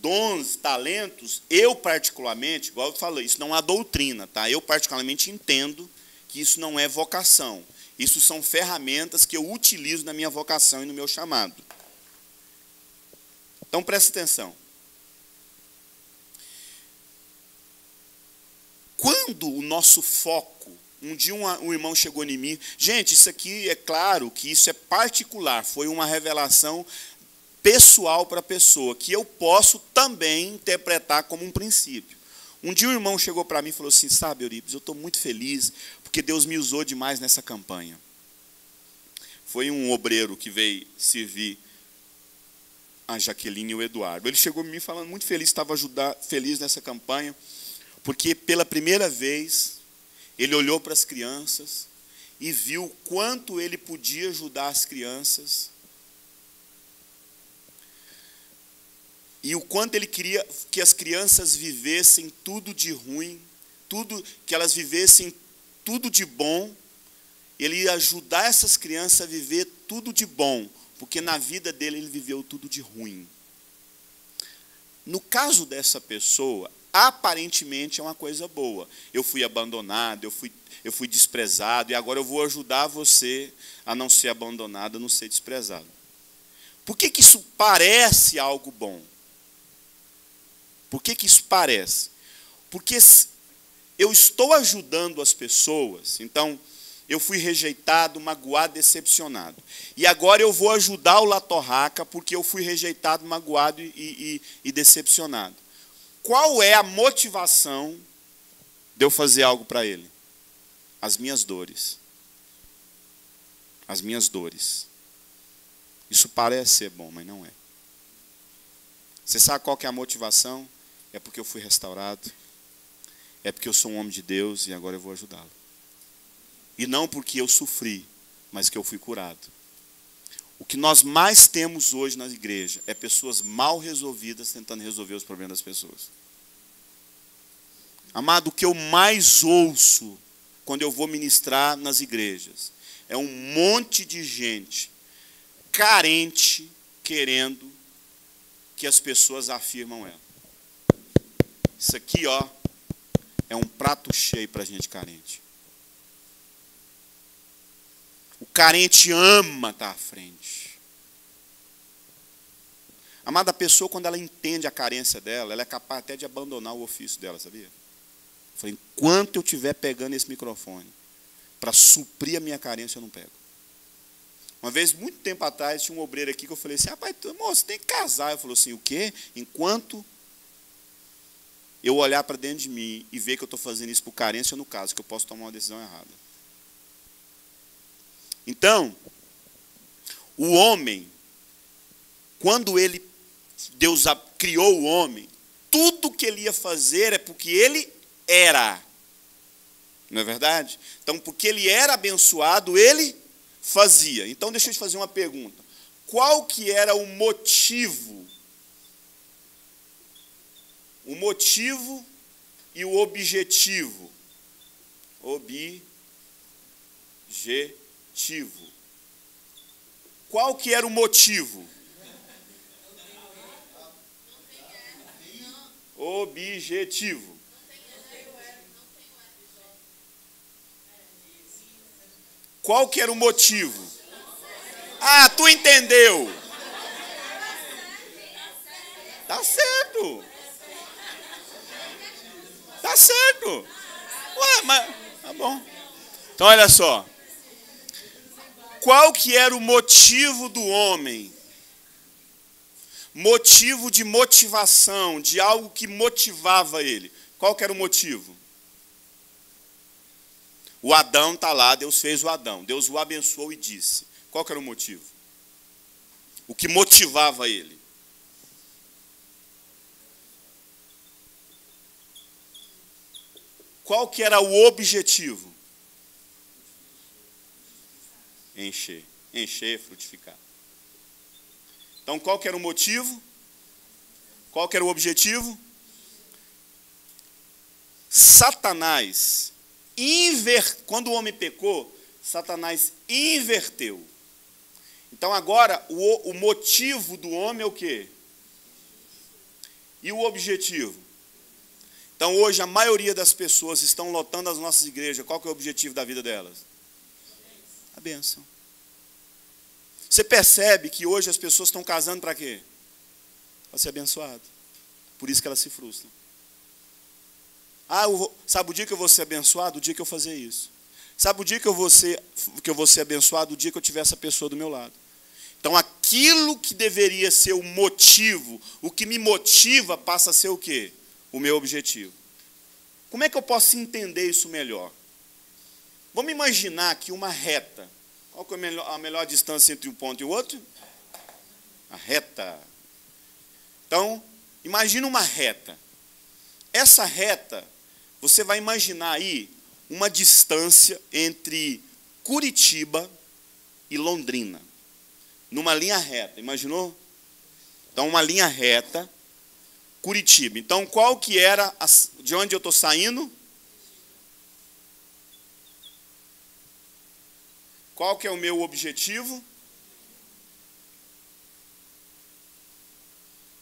Speaker 1: dons, talentos, eu particularmente, igual eu falei, isso não é doutrina, tá? Eu particularmente entendo que isso não é vocação. Isso são ferramentas que eu utilizo na minha vocação e no meu chamado. Então, preste atenção. Quando o nosso foco, um dia um irmão chegou em mim, gente, isso aqui é claro que isso é particular, foi uma revelação pessoal para a pessoa, que eu posso também interpretar como um princípio. Um dia um irmão chegou para mim e falou assim, sabe, Eurípides, eu estou muito feliz, porque Deus me usou demais nessa campanha. Foi um obreiro que veio servir a Jaqueline e o Eduardo. Ele chegou em mim falando muito feliz, estava feliz nessa campanha, porque pela primeira vez ele olhou para as crianças e viu o quanto ele podia ajudar as crianças e o quanto ele queria que as crianças vivessem tudo de ruim, que elas vivessem tudo de bom. Ele ia ajudar essas crianças a viver tudo de bom, porque na vida dele ele viveu tudo de ruim. No caso dessa pessoa, aparentemente é uma coisa boa. Eu fui abandonado, eu fui desprezado, e agora eu vou ajudar você a não ser abandonado, a não ser desprezado. Por que isso parece algo bom? Por que isso parece? Porque eu estou ajudando as pessoas, então eu fui rejeitado, magoado, decepcionado. E agora eu vou ajudar o Latorraca porque eu fui rejeitado, magoado e decepcionado. Qual é a motivação de eu fazer algo para ele? As minhas dores. As minhas dores. Isso parece ser bom, mas não é. Você sabe qual que é a motivação? É porque eu fui restaurado. É porque eu sou um homem de Deus e agora eu vou ajudá-lo. E não porque eu sofri, mas que eu fui curado. O que nós mais temos hoje na igreja é pessoas mal resolvidas tentando resolver os problemas das pessoas. Amado, o que eu mais ouço quando eu vou ministrar nas igrejas é um monte de gente carente querendo que as pessoas afirmam ela. Isso aqui, ó, é um prato cheio para gente carente. O carente ama estar à frente. Amada, a pessoa, quando ela entende a carência dela, ela é capaz até de abandonar o ofício dela, sabia? Eu falei, enquanto eu estiver pegando esse microfone para suprir a minha carência, eu não pego. Uma vez, muito tempo atrás, tinha um obreiro aqui que eu falei assim, rapaz, moço, tem que casar. Ele falou assim, o quê? Enquanto eu olhar para dentro de mim e ver que eu estou fazendo isso por carência, eu não caso, que eu posso tomar uma decisão errada. Então, o homem, quando Deus criou o homem, tudo que ele ia fazer é porque ele era. Não é verdade? Então, porque ele era abençoado, ele fazia. Então, deixa eu te fazer uma pergunta. Qual que era o motivo? O motivo e o objetivo. Objetivo. Qual que era o motivo? Objetivo. Qual que era o motivo? Ah, tu entendeu? Tá certo. Tá certo. Ué, mas tá bom. Então olha só. Qual que era o motivo do homem? Motivo de motivação, de algo que motivava ele. Qual que era o motivo? O Adão está lá, Deus fez o Adão. Deus o abençoou e disse. Qual que era o motivo? O que motivava ele? qual que era o objetivo? Encher. Encher, frutificar. Então, qual que era o motivo? Qual que era o objetivo? Satanás, quando o homem pecou, Satanás inverteu. Então, agora, o motivo do homem é o quê? E o objetivo? Então, hoje, a maioria das pessoas estão lotando as nossas igrejas. Qual que é o objetivo da vida delas? A bênção. Você percebe que hoje as pessoas estão casando para quê? Para ser abençoado. Por isso que elas se frustram. Sabe o dia que eu vou ser abençoado? O dia que eu fazer isso. Sabe o dia que eu vou ser abençoado? O dia que eu tiver essa pessoa do meu lado. Então, aquilo que deveria ser o motivo, o que me motiva, passa a ser o quê? O meu objetivo. Como é que eu posso entender isso melhor? Vamos imaginar que uma reta. Qual que é a melhor distância entre um ponto e o outro? A reta. Então, imagina uma reta. Essa reta, você vai imaginar aí uma distância entre Curitiba e Londrina. Numa linha reta, imaginou? Então, uma linha reta, Curitiba. Então, qual que era, de onde eu estou saindo? Qual que é o meu objetivo? O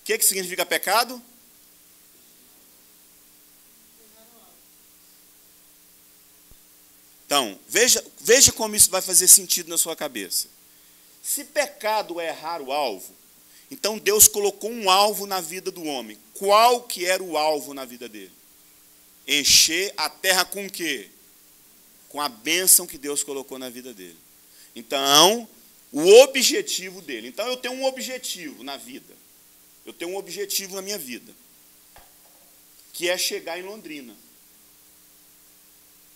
Speaker 1: que significa pecado? Então, veja como isso vai fazer sentido na sua cabeça. Se pecado é errar o alvo, então Deus colocou um alvo na vida do homem. Qual que era o alvo na vida dele? Encher a terra com o quê? Com a bênção que Deus colocou na vida dele. Então, o objetivo dele. Então, eu tenho um objetivo na vida. Eu tenho um objetivo na minha vida. Que é chegar em Londrina.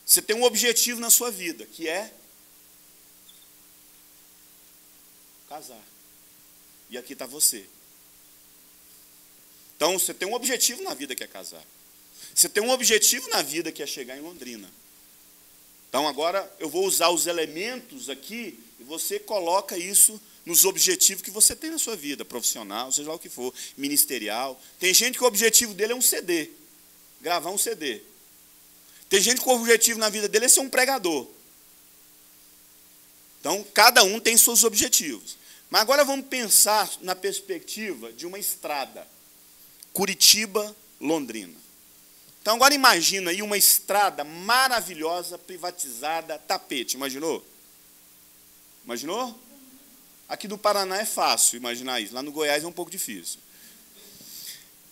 Speaker 1: Você tem um objetivo na sua vida, que é casar. E aqui está você. Então, você tem um objetivo na vida, que é casar. Você tem um objetivo na vida, que é chegar em Londrina. Então, agora, eu vou usar os elementos aqui, e você coloca isso nos objetivos que você tem na sua vida, profissional, seja lá o que for, ministerial. Tem gente que o objetivo dele é um CD, gravar um CD. Tem gente que o objetivo na vida dele é ser um pregador. Então, cada um tem seus objetivos. Mas agora vamos pensar na perspectiva de uma estrada. Curitiba, Londrina. Então, agora imagina aí uma estrada maravilhosa, privatizada, tapete. Imaginou? Imaginou? Aqui do Paraná é fácil imaginar isso. Lá no Goiás é um pouco difícil.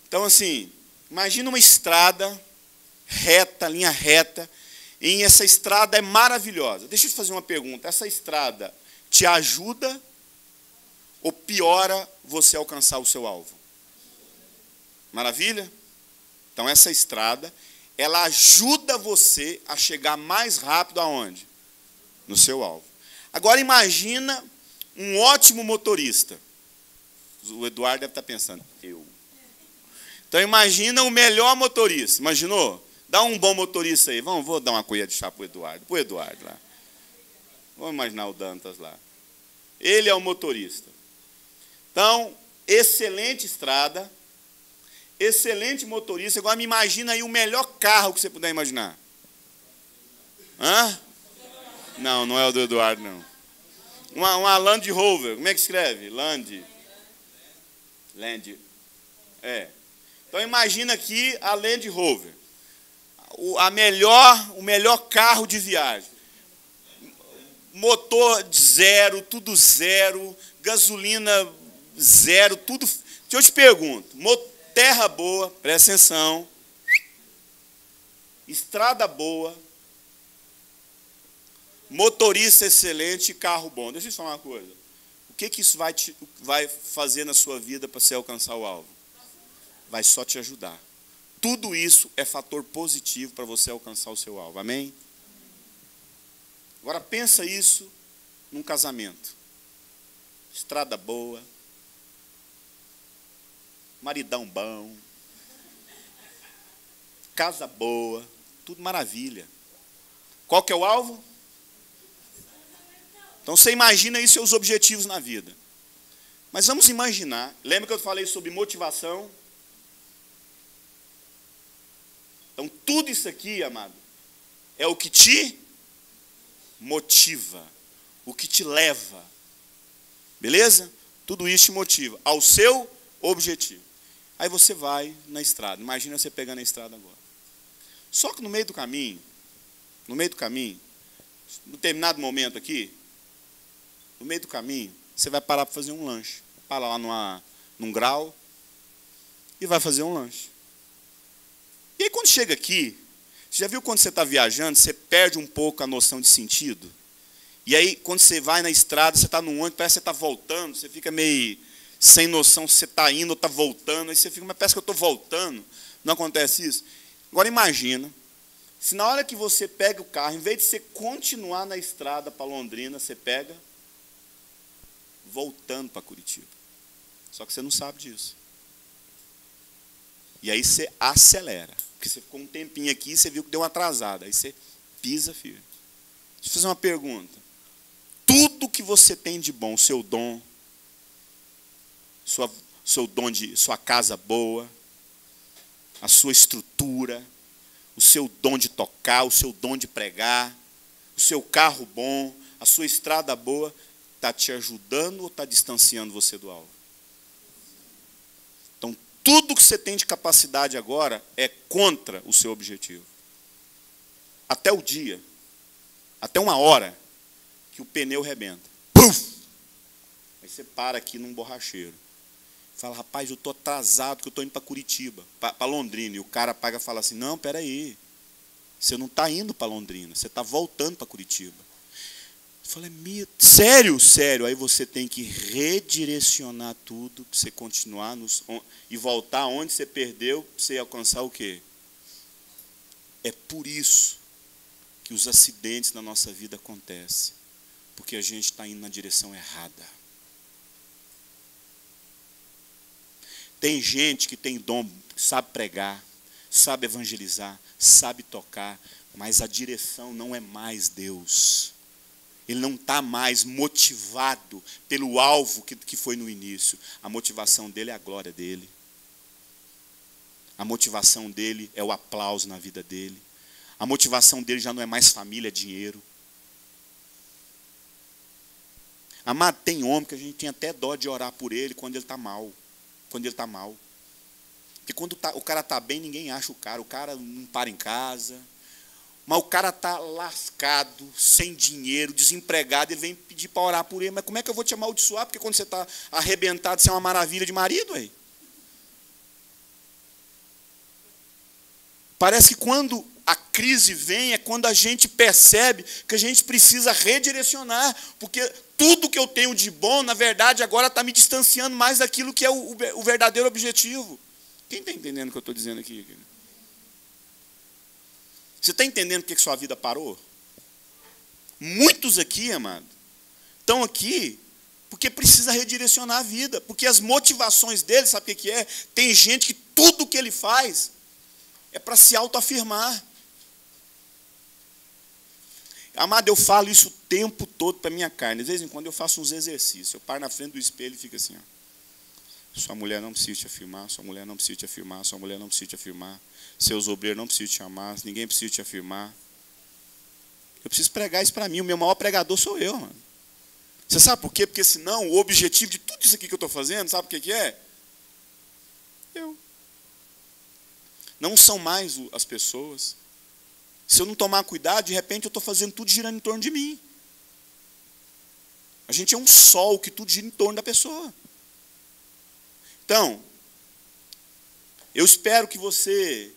Speaker 1: Então, assim, imagina uma estrada reta, linha reta, e essa estrada é maravilhosa. Deixa eu te fazer uma pergunta. Essa estrada te ajuda ou piora você alcançar o seu alvo? Maravilha? Então, essa estrada, ela ajuda você a chegar mais rápido aonde? No seu alvo. Agora, imagina um ótimo motorista. O Eduardo deve estar pensando, eu. Então, imagina o melhor motorista. Imaginou? Dá um bom motorista aí. Vou dar uma colher de chá para o Eduardo. Para o Eduardo lá. Vamos imaginar o Dantas lá. Ele é o motorista. Então, excelente estrada. Excelente motorista. Agora me imagina aí o melhor carro que você puder imaginar. Hã? Não, não é o do Eduardo, não. Uma Land Rover. Como é que escreve? Land. É. Então imagina aqui a Land Rover. O melhor carro de viagem. Motor zero, tudo zero. Gasolina zero, tudo. Deixa eu te pergunto. Terra boa, presta atenção. Estrada boa. Motorista excelente, carro bom. Deixa eu te falar uma coisa. O que isso vai fazer na sua vida para você alcançar o alvo? Vai só te ajudar. Tudo isso é fator positivo para você alcançar o seu alvo. Amém? Agora pensa isso num casamento. Estrada boa. Maridão bom. Casa boa. tudo maravilha. Qual que é o alvo? Então você imagina aí seus objetivos na vida. Mas vamos imaginar, lembra que eu falei sobre motivação? Então tudo isso aqui, amado, é o que te motiva, o que te leva. Beleza? Tudo isso te motiva ao seu objetivo. Aí você vai na estrada. Imagina você pegando a estrada agora. Só que no meio do caminho, num determinado momento aqui, no meio do caminho, você vai parar para fazer um lanche. Para lá num grau e vai fazer um lanche. E aí quando chega aqui, você já viu quando você está viajando, você perde um pouco a noção de sentido? E aí quando você vai na estrada, você está num ônibus, parece que você está voltando, você fica meio sem noção se você está indo ou está voltando, aí você fica, mas parece que eu estou voltando. Não acontece isso? Agora imagina, se na hora que você pega o carro, em vez de você continuar na estrada para Londrina, você pega voltando para Curitiba. Só que você não sabe disso. E aí você acelera. Porque você ficou um tempinho aqui e você viu que deu uma atrasada. Aí você pisa firme. Deixa eu fazer uma pergunta. Tudo que você tem de bom, seu dom, sua casa boa, a sua estrutura, o seu dom de tocar, o seu dom de pregar, o seu carro bom, a sua estrada boa, está te ajudando ou está distanciando você do alvo? Então, tudo que você tem de capacidade agora é contra o seu objetivo. Até o dia, até uma hora, que o pneu rebenta. Puf! Aí você para aqui num borracheiro. Fala, rapaz, eu estou atrasado, que eu estou indo para Curitiba, para Londrina. E o cara paga e fala assim, não, peraí, você não está indo para Londrina, você está voltando para Curitiba. Eu falei, sério? Sério. Aí você tem que redirecionar tudo, para você continuar e voltar onde você perdeu, para você alcançar o quê? É por isso que os acidentes na nossa vida acontecem. Porque a gente está indo na direção errada. Tem gente que tem dom, sabe pregar, sabe evangelizar, sabe tocar, mas a direção não é mais Deus. Ele não está mais motivado pelo alvo que foi no início. A motivação dele é a glória dele. A motivação dele é o aplauso na vida dele. A motivação dele já não é mais família, é dinheiro. Amado, tem homem que a gente tem até dó de orar por ele quando ele está mal. Quando ele está mal. Porque quando o cara está bem, ninguém acha o cara não para em casa. Mas o cara está lascado, sem dinheiro, desempregado, ele vem pedir para orar por ele. Mas como é que eu vou te amaldiçoar? Porque quando você está arrebentado, você é uma maravilha de marido, aí. Parece que quando a crise vem, é quando a gente percebe que a gente precisa redirecionar, porque tudo que eu tenho de bom, na verdade, agora está me distanciando mais daquilo que é o verdadeiro objetivo. Quem está entendendo o que eu estou dizendo aqui? Você está entendendo por que sua vida parou? Muitos aqui, amado, estão aqui porque precisa redirecionar a vida, porque as motivações deles, sabe o que é? Tem gente que tudo que ele faz é para se autoafirmar. Amado, eu falo isso o tempo todo para a minha carne. De vez em quando eu faço uns exercícios. Eu paro na frente do espelho e fico assim, ó. Sua mulher não precisa te afirmar, sua mulher não precisa te afirmar, sua mulher não precisa te afirmar. Seus obreiros não precisam te amar, ninguém precisa te afirmar. Eu preciso pregar isso para mim, o meu maior pregador sou eu, mano. Você sabe por quê? Porque senão o objetivo de tudo isso aqui que eu estou fazendo, sabe o que é? Eu. Não são mais as pessoas. Se eu não tomar cuidado, de repente eu estou fazendo tudo girando em torno de mim. A gente é um sol que tudo gira em torno da pessoa. Então, eu espero que você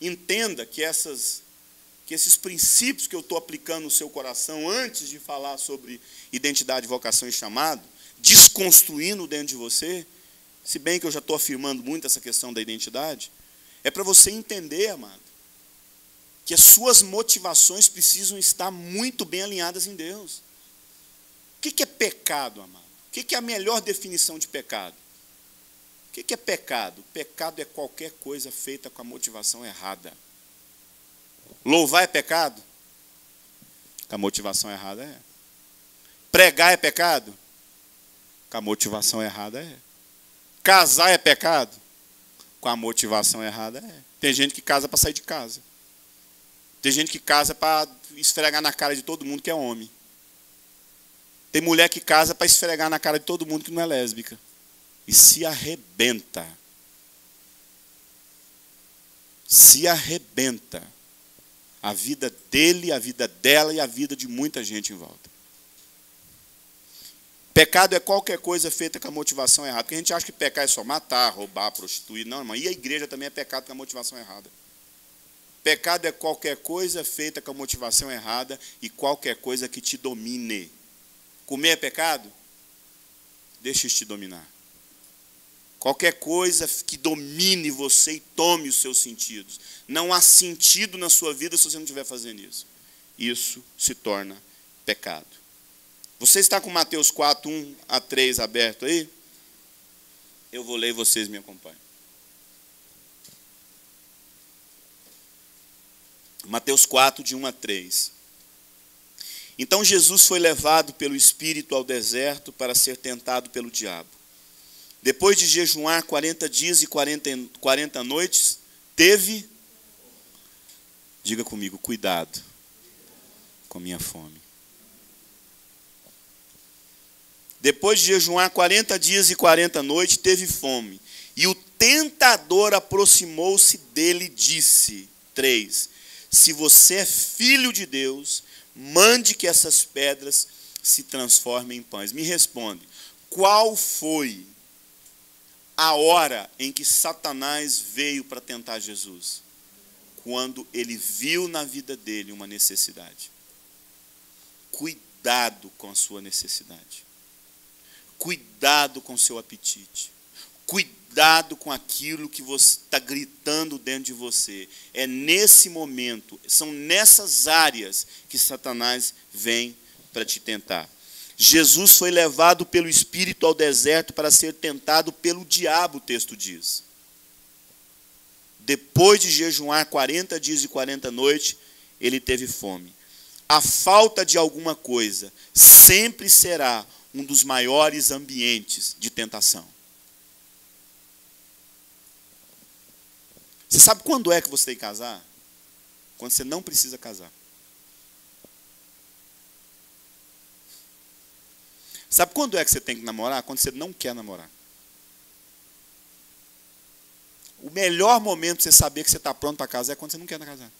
Speaker 1: entenda que esses princípios que eu estou aplicando no seu coração, antes de falar sobre identidade, vocação e chamado, desconstruindo dentro de você, se bem que eu já estou afirmando muito essa questão da identidade, é para você entender, amado, que as suas motivações precisam estar muito bem alinhadas em Deus. O que é pecado, amado? O que é a melhor definição de pecado? O que é pecado? Pecado é qualquer coisa feita com a motivação errada. Louvar é pecado? Com a motivação errada é. Pregar é pecado? Com a motivação errada é. Casar é pecado? Com a motivação errada é. Tem gente que casa para sair de casa. Tem gente que casa para esfregar na cara de todo mundo que é homem. Tem mulher que casa para esfregar na cara de todo mundo que não é lésbica. E se arrebenta. Se arrebenta. A vida dele, a vida dela e a vida de muita gente em volta. Pecado é qualquer coisa feita com a motivação errada. Porque a gente acha que pecar é só matar, roubar, prostituir. Não, irmão. E a igreja também é pecado com a motivação errada. Pecado é qualquer coisa feita com a motivação errada e qualquer coisa que te domine. Comer é pecado? Deixa isso te dominar. Qualquer coisa que domine você e tome os seus sentidos. Não há sentido na sua vida se você não estiver fazendo isso. Isso se torna pecado. Você está com Mateus 4, 1 a 3 aberto aí? Eu vou ler e vocês me acompanham. Mateus 4, de 1 a 3. Então Jesus foi levado pelo Espírito ao deserto para ser tentado pelo diabo. Depois de jejuar 40 dias e 40 noites, teve, diga comigo, cuidado com minha fome. Depois de jejuar 40 dias e 40 noites, teve fome. E o tentador aproximou-se dele e disse, 3, se você é filho de Deus, mande que essas pedras se transformem em pães. Me responde, qual foi a hora em que Satanás veio para tentar Jesus? Quando ele viu na vida dele uma necessidade. Cuidado com a sua necessidade. Cuidado com o seu apetite. Cuidado com aquilo que você está gritando dentro de você. É nesse momento, são nessas áreas que Satanás vem para te tentar. Jesus foi levado pelo Espírito ao deserto para ser tentado pelo diabo, o texto diz. Depois de jejuar 40 dias e 40 noites, ele teve fome. A falta de alguma coisa sempre será um dos maiores ambientes de tentação. Você sabe quando é que você tem que casar? Quando você não precisa casar. Sabe quando é que você tem que namorar? Quando você não quer namorar. O melhor momento para você saber que você está pronto para casar é quando você não quer casar.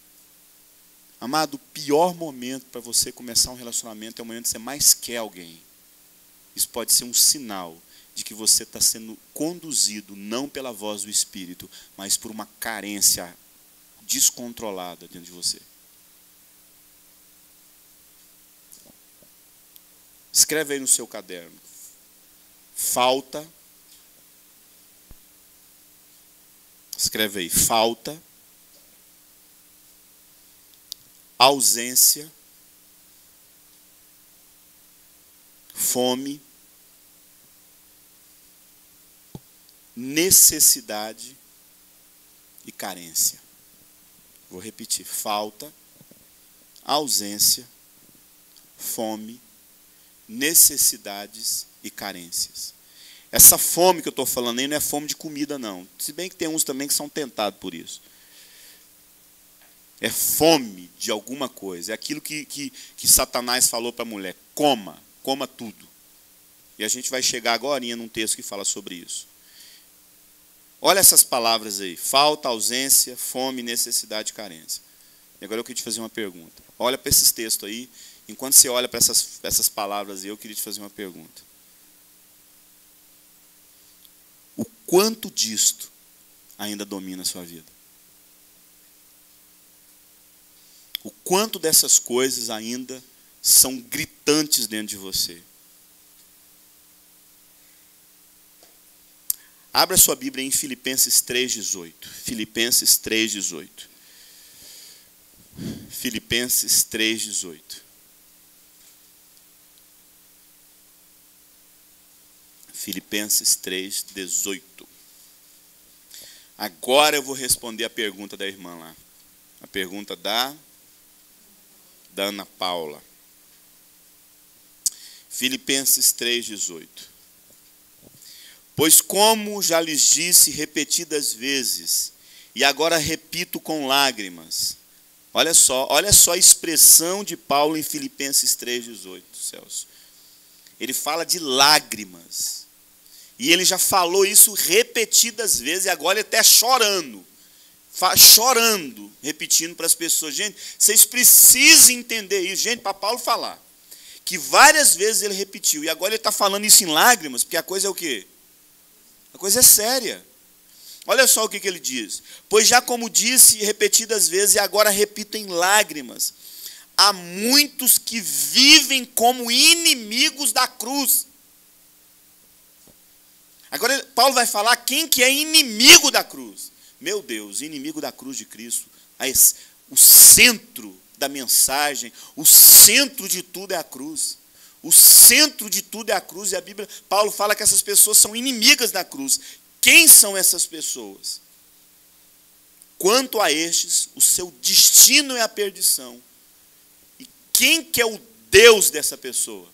Speaker 1: Amado, o pior momento para você começar um relacionamento é o momento que você mais quer alguém. Isso pode ser um sinal de que você está sendo conduzido não pela voz do Espírito, mas por uma carência descontrolada dentro de você. Escreve aí no seu caderno. Falta. Escreve aí. Falta. Ausência. Fome. Necessidade e carência. Vou repetir. Falta. Ausência. Fome. Necessidades e carências. Essa fome que eu estou falando aí não é fome de comida, não. Se bem que tem uns também que são tentados por isso. É fome de alguma coisa. É aquilo que Satanás falou para a mulher. Coma tudo. E a gente vai chegar agora num texto que fala sobre isso. Olha essas palavras aí. Falta, ausência, fome, necessidade e carência. E agora eu queria te fazer uma pergunta. Olha para esses textos aí. Enquanto você olha para essas palavras aí, eu queria te fazer uma pergunta. O quanto disto ainda domina a sua vida? O quanto dessas coisas ainda são gritantes dentro de você? Abra sua Bíblia em Filipenses 3,18. Filipenses 3,18. Filipenses 3,18. Filipenses 3,18. Agora eu vou responder a pergunta da irmã lá. A pergunta da Ana Paula. Filipenses 3,18. Pois como já lhes disse repetidas vezes, e agora repito com lágrimas. Olha só a expressão de Paulo em Filipenses 3,18, Celso. Ele fala de lágrimas. E ele já falou isso repetidas vezes, e agora ele está chorando. Chorando, repetindo para as pessoas. Gente, vocês precisam entender isso. Gente, para Paulo falar. Que várias vezes ele repetiu. E agora ele está falando isso em lágrimas, porque a coisa é o quê? A coisa é séria. Olha só o que ele diz. Pois já como disse repetidas vezes, e agora repito em lágrimas, há muitos que vivem como inimigos da cruz. Agora Paulo vai falar quem que é inimigo da cruz. Meu Deus, inimigo da cruz de Cristo. O centro da mensagem, o centro de tudo é a cruz. O centro de tudo é a cruz. E a Bíblia, Paulo fala que essas pessoas são inimigas da cruz. Quem são essas pessoas? Quanto a estes, o seu destino é a perdição. E quem que é o Deus dessa pessoa?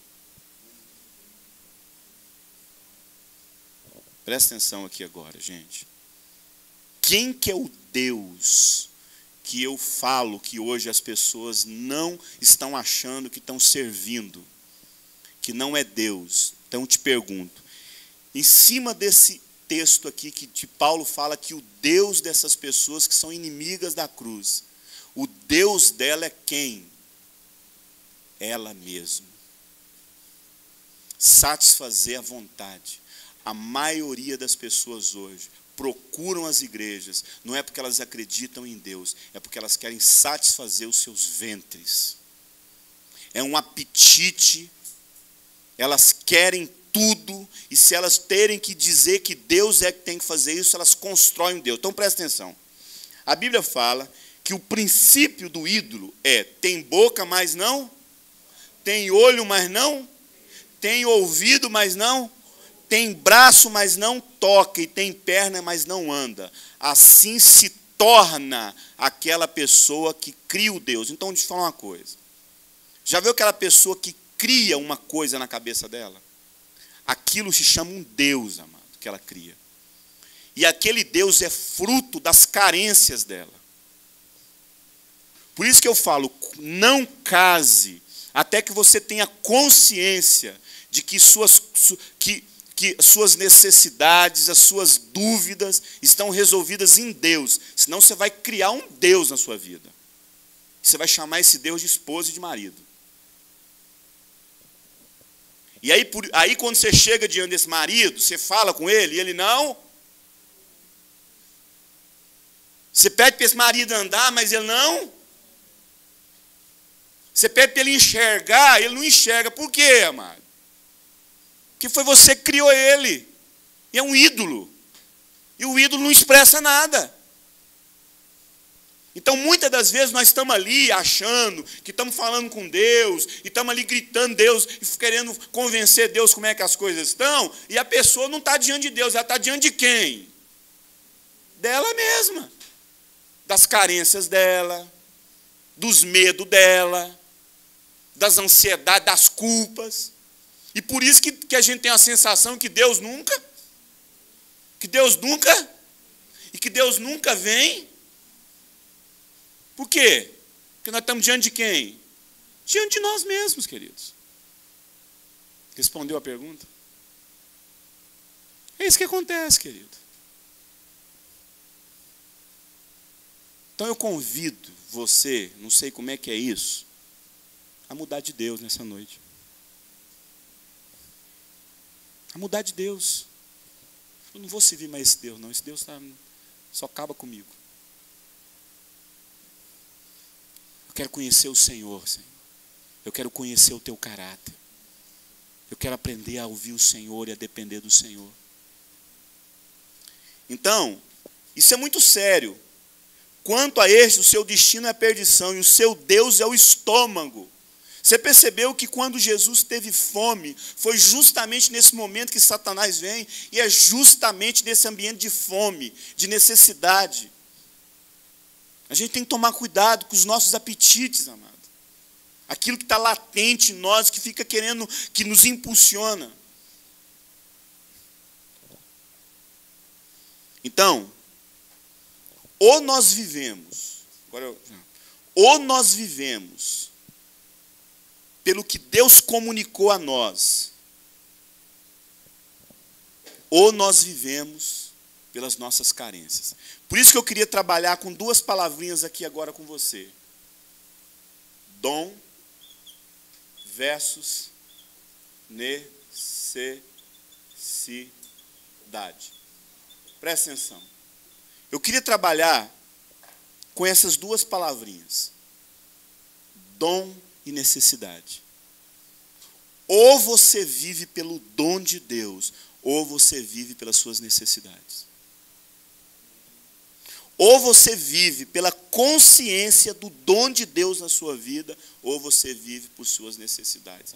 Speaker 1: Presta atenção aqui agora, gente. Quem que é o Deus que eu falo que hoje as pessoas não estão achando que estão servindo? Que não é Deus. Então eu te pergunto, em cima desse texto aqui que Paulo fala que o Deus dessas pessoas que são inimigas da cruz, o Deus dela é quem? Ela mesma. Satisfazer a vontade. A maioria das pessoas hoje procuram as igrejas, não é porque elas acreditam em Deus, é porque elas querem satisfazer os seus ventres. É um apetite, elas querem tudo, e se elas terem que dizer que Deus é que tem que fazer isso, elas constroem um Deus. Então presta atenção. A Bíblia fala que o princípio do ídolo é: tem boca, mas não, tem olho, mas não, tem ouvido, mas não, tem braço, mas não toca, e tem perna, mas não anda. Assim se torna aquela pessoa que cria o Deus. Então, deixa eu falar uma coisa. Já viu aquela pessoa que cria uma coisa na cabeça dela? Aquilo se chama um Deus, amado, que ela cria. E aquele Deus é fruto das carências dela. Por isso que eu falo, não case até que você tenha consciência de que suas necessidades, as suas dúvidas estão resolvidas em Deus. Senão você vai criar um Deus na sua vida. Você vai chamar esse Deus de esposa e de marido. E aí quando você chega diante desse marido, você fala com ele, e ele não. Você pede para esse marido andar, mas ele não. Você pede para ele enxergar, ele não enxerga. Por quê, amado? Porque foi você que criou ele. E é um ídolo. E o ídolo não expressa nada. Então, muitas das vezes, nós estamos ali achando que estamos falando com Deus, e estamos ali gritando Deus, e querendo convencer Deus como é que as coisas estão, e a pessoa não está diante de Deus, ela está diante de quem? Dela mesma. Das carências dela, dos medos dela, das ansiedades, das culpas. E por isso que a gente tem a sensação que Deus nunca vem. Por quê? Porque nós estamos diante de quem? Diante de nós mesmos, queridos. Respondeu a pergunta? É isso que acontece, querido. Então eu convido você, não sei como é que é isso, a mudar de Deus nessa noite. A mudar de Deus. Eu não vou servir mais esse Deus, não. Esse Deus só acaba comigo. Eu quero conhecer o Senhor, Senhor. Eu quero conhecer o teu caráter. Eu quero aprender a ouvir o Senhor e a depender do Senhor. Então, isso é muito sério. Quanto a este, o seu destino é a perdição e o seu Deus é o estômago. Você percebeu que quando Jesus teve fome, foi justamente nesse momento que Satanás vem, e é justamente nesse ambiente de fome, de necessidade. A gente tem que tomar cuidado com os nossos apetites, amado. Aquilo que está latente em nós, que fica querendo, que nos impulsiona. Então, ou nós vivemos pelo que Deus comunicou a nós, ou nós vivemos pelas nossas carências. Por isso que eu queria trabalhar com duas palavrinhas aqui agora com você. Dom versus necessidade. Presta atenção. Eu queria trabalhar com essas duas palavrinhas. Dom e necessidade. Ou você vive pelo dom de Deus, ou você vive pelas suas necessidades. Ou você vive pela consciência do dom de Deus na sua vida, ou você vive por suas necessidades.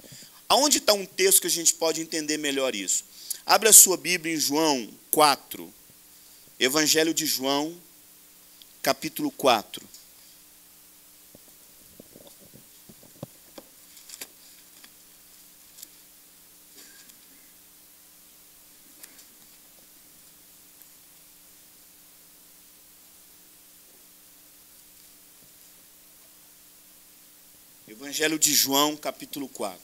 Speaker 1: Aonde está um texto que a gente pode entender melhor isso? Abra a sua Bíblia em João 4. Evangelho de João, capítulo 4. Evangelho de João, capítulo 4.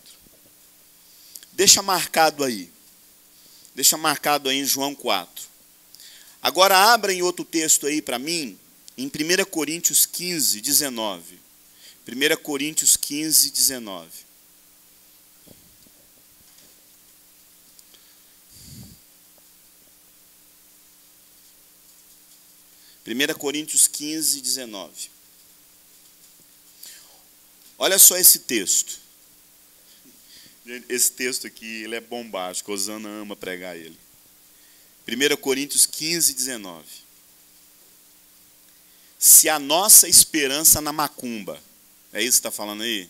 Speaker 1: Deixa marcado aí. Deixa marcado aí em João 4. Agora abra em outro texto aí para mim, em 1 Coríntios 15, 19. 1 Coríntios 15, 19. Primeira Coríntios 15, 19. Olha só esse texto. Esse texto aqui, ele é bombástico. Osana ama pregar ele. 1 Coríntios 15, 19. Se a nossa esperança na macumba, é isso que está falando aí?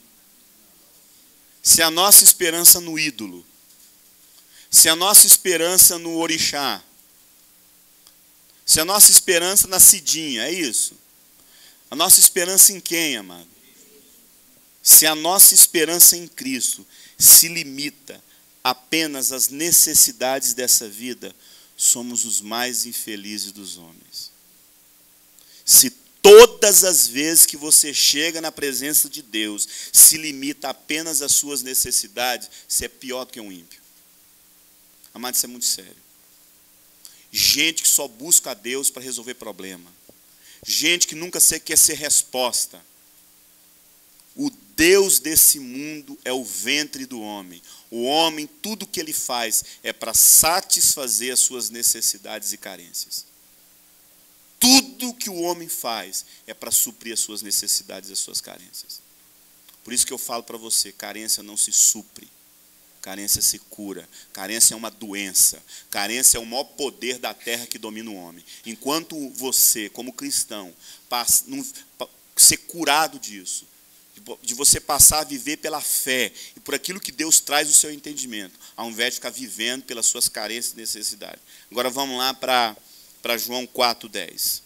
Speaker 1: Se a nossa esperança no ídolo, se a nossa esperança no orixá, se a nossa esperança na cidinha, é isso? A nossa esperança em quem, amado? Se a nossa esperança em Cristo se limita apenas às necessidades dessa vida, somos os mais infelizes dos homens. Se todas as vezes que você chega na presença de Deus, se limita apenas às suas necessidades, você é pior do que um ímpio. Amado, isso é muito sério. Gente que só busca a Deus para resolver problema. Gente que nunca quer ser resposta. O Deus desse mundo é o ventre do homem. O homem, tudo que ele faz é para satisfazer as suas necessidades e carências. Tudo que o homem faz é para suprir as suas necessidades e as suas carências. Por isso que eu falo para você, carência não se supre. Carência se cura. Carência é uma doença. Carência é o maior poder da terra que domina o homem. Enquanto você, como cristão, ser curado disso, de você passar a viver pela fé e por aquilo que Deus traz o seu entendimento, ao invés de ficar vivendo pelas suas carências e necessidades. Agora vamos lá para João 4,10.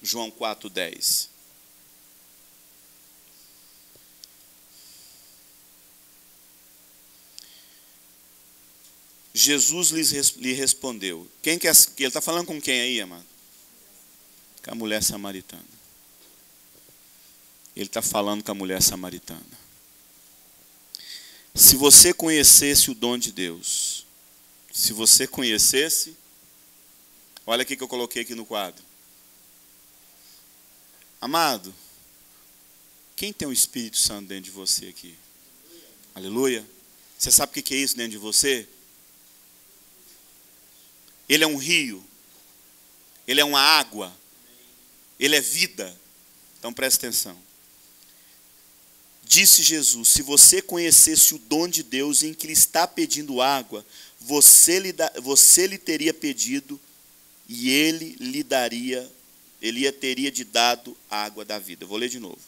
Speaker 1: João 4,10. Jesus lhe respondeu. Quem que é, ele está falando com quem aí, amado? Com a mulher samaritana. Ele está falando com a mulher samaritana. Se você conhecesse o dom de Deus, se você conhecesse, olha aqui que eu coloquei aqui no quadro. Amado, quem tem o Espírito Santo dentro de você aqui? Aleluia. Você sabe o que é isso dentro de você? Ele é um rio. Ele é uma água. Ele é vida. Então presta atenção. Disse Jesus, se você conhecesse o dom de Deus em que ele está pedindo água, você lhe teria pedido e ele teria de dado a água da vida. Eu vou ler de novo.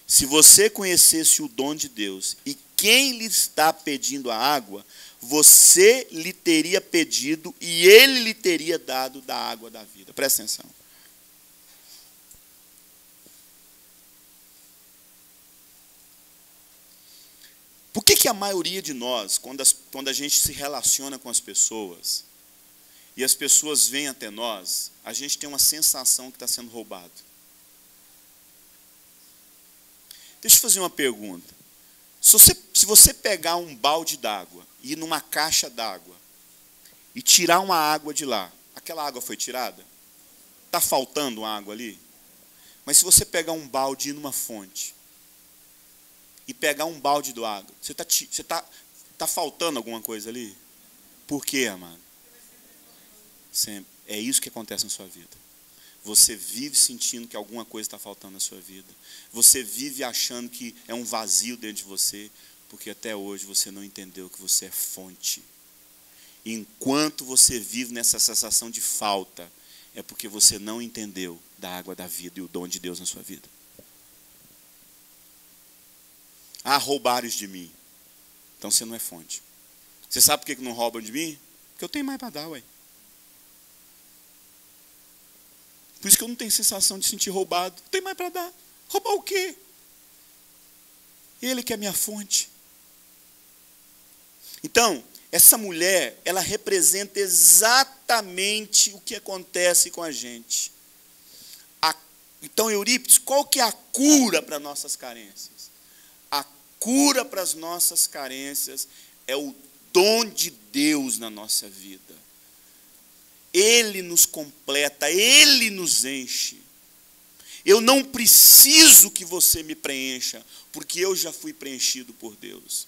Speaker 1: Se você conhecesse o dom de Deus e quem lhe está pedindo a água, você lhe teria pedido e ele lhe teria dado da água da vida. Presta atenção. Por que a maioria de nós, quando a gente se relaciona com as pessoas, e as pessoas vêm até nós, a gente tem uma sensação que está sendo roubado? Deixa eu fazer uma pergunta. Se você pegar um balde d'água, ir numa caixa d'água, e tirar uma água de lá, aquela água foi tirada? Está faltando uma água ali? Mas se você pegar um balde e ir numa fonte, e pegar um balde de água, você tá faltando alguma coisa ali? Por quê, amado? Sempre. É isso que acontece na sua vida. Você vive sentindo que alguma coisa está faltando na sua vida. Você vive achando que é um vazio dentro de você, porque até hoje você não entendeu que você é fonte. E enquanto você vive nessa sensação de falta, é porque você não entendeu da água da vida e o dom de Deus na sua vida. Ah, roubaram de mim. Então você não é fonte. Você sabe por que não roubam de mim? Porque eu tenho mais para dar, ué. Por isso que eu não tenho sensação de sentir roubado. Não tem mais para dar. Roubar o quê? Ele que é minha fonte. Então, essa mulher, ela representa exatamente o que acontece com a gente. Então, Eurípides, qual que é a cura para nossas carências? A cura para as nossas carências é o dom de Deus na nossa vida. Ele nos completa, Ele nos enche. Eu não preciso que você me preencha, porque eu já fui preenchido por Deus.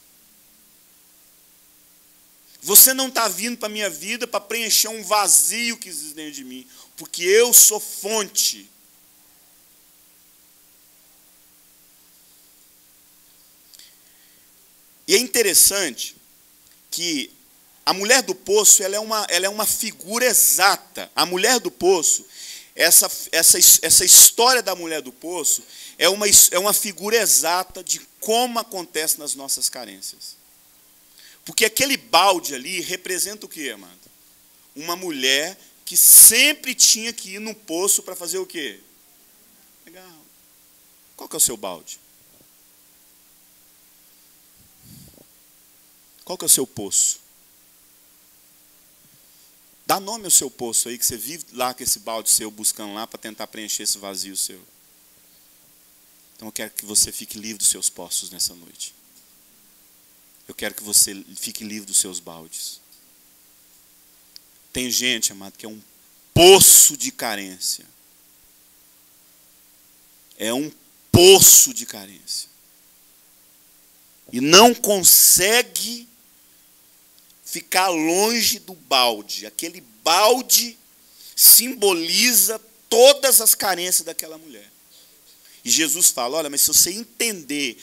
Speaker 1: Você não está vindo para a minha vida para preencher um vazio que existe dentro de mim, porque eu sou fonte. E é interessante que a mulher do poço ela é uma figura exata. A mulher do poço, essa história da mulher do poço é uma figura exata de como acontece nas nossas carências. Porque aquele balde ali representa o quê, amado? Uma mulher que sempre tinha que ir no poço para fazer o quê? Legal. Qual que é o seu balde? Qual que é o seu poço? Dá nome ao seu poço aí, que você vive lá com esse balde seu, buscando lá para tentar preencher esse vazio seu. Então eu quero que você fique livre dos seus poços nessa noite. Eu quero que você fique livre dos seus baldes. Tem gente, amado, que é um poço de carência. É um poço de carência. E não consegue ficar longe do balde. Aquele balde simboliza todas as carências daquela mulher. E Jesus fala, olha, mas se você entender,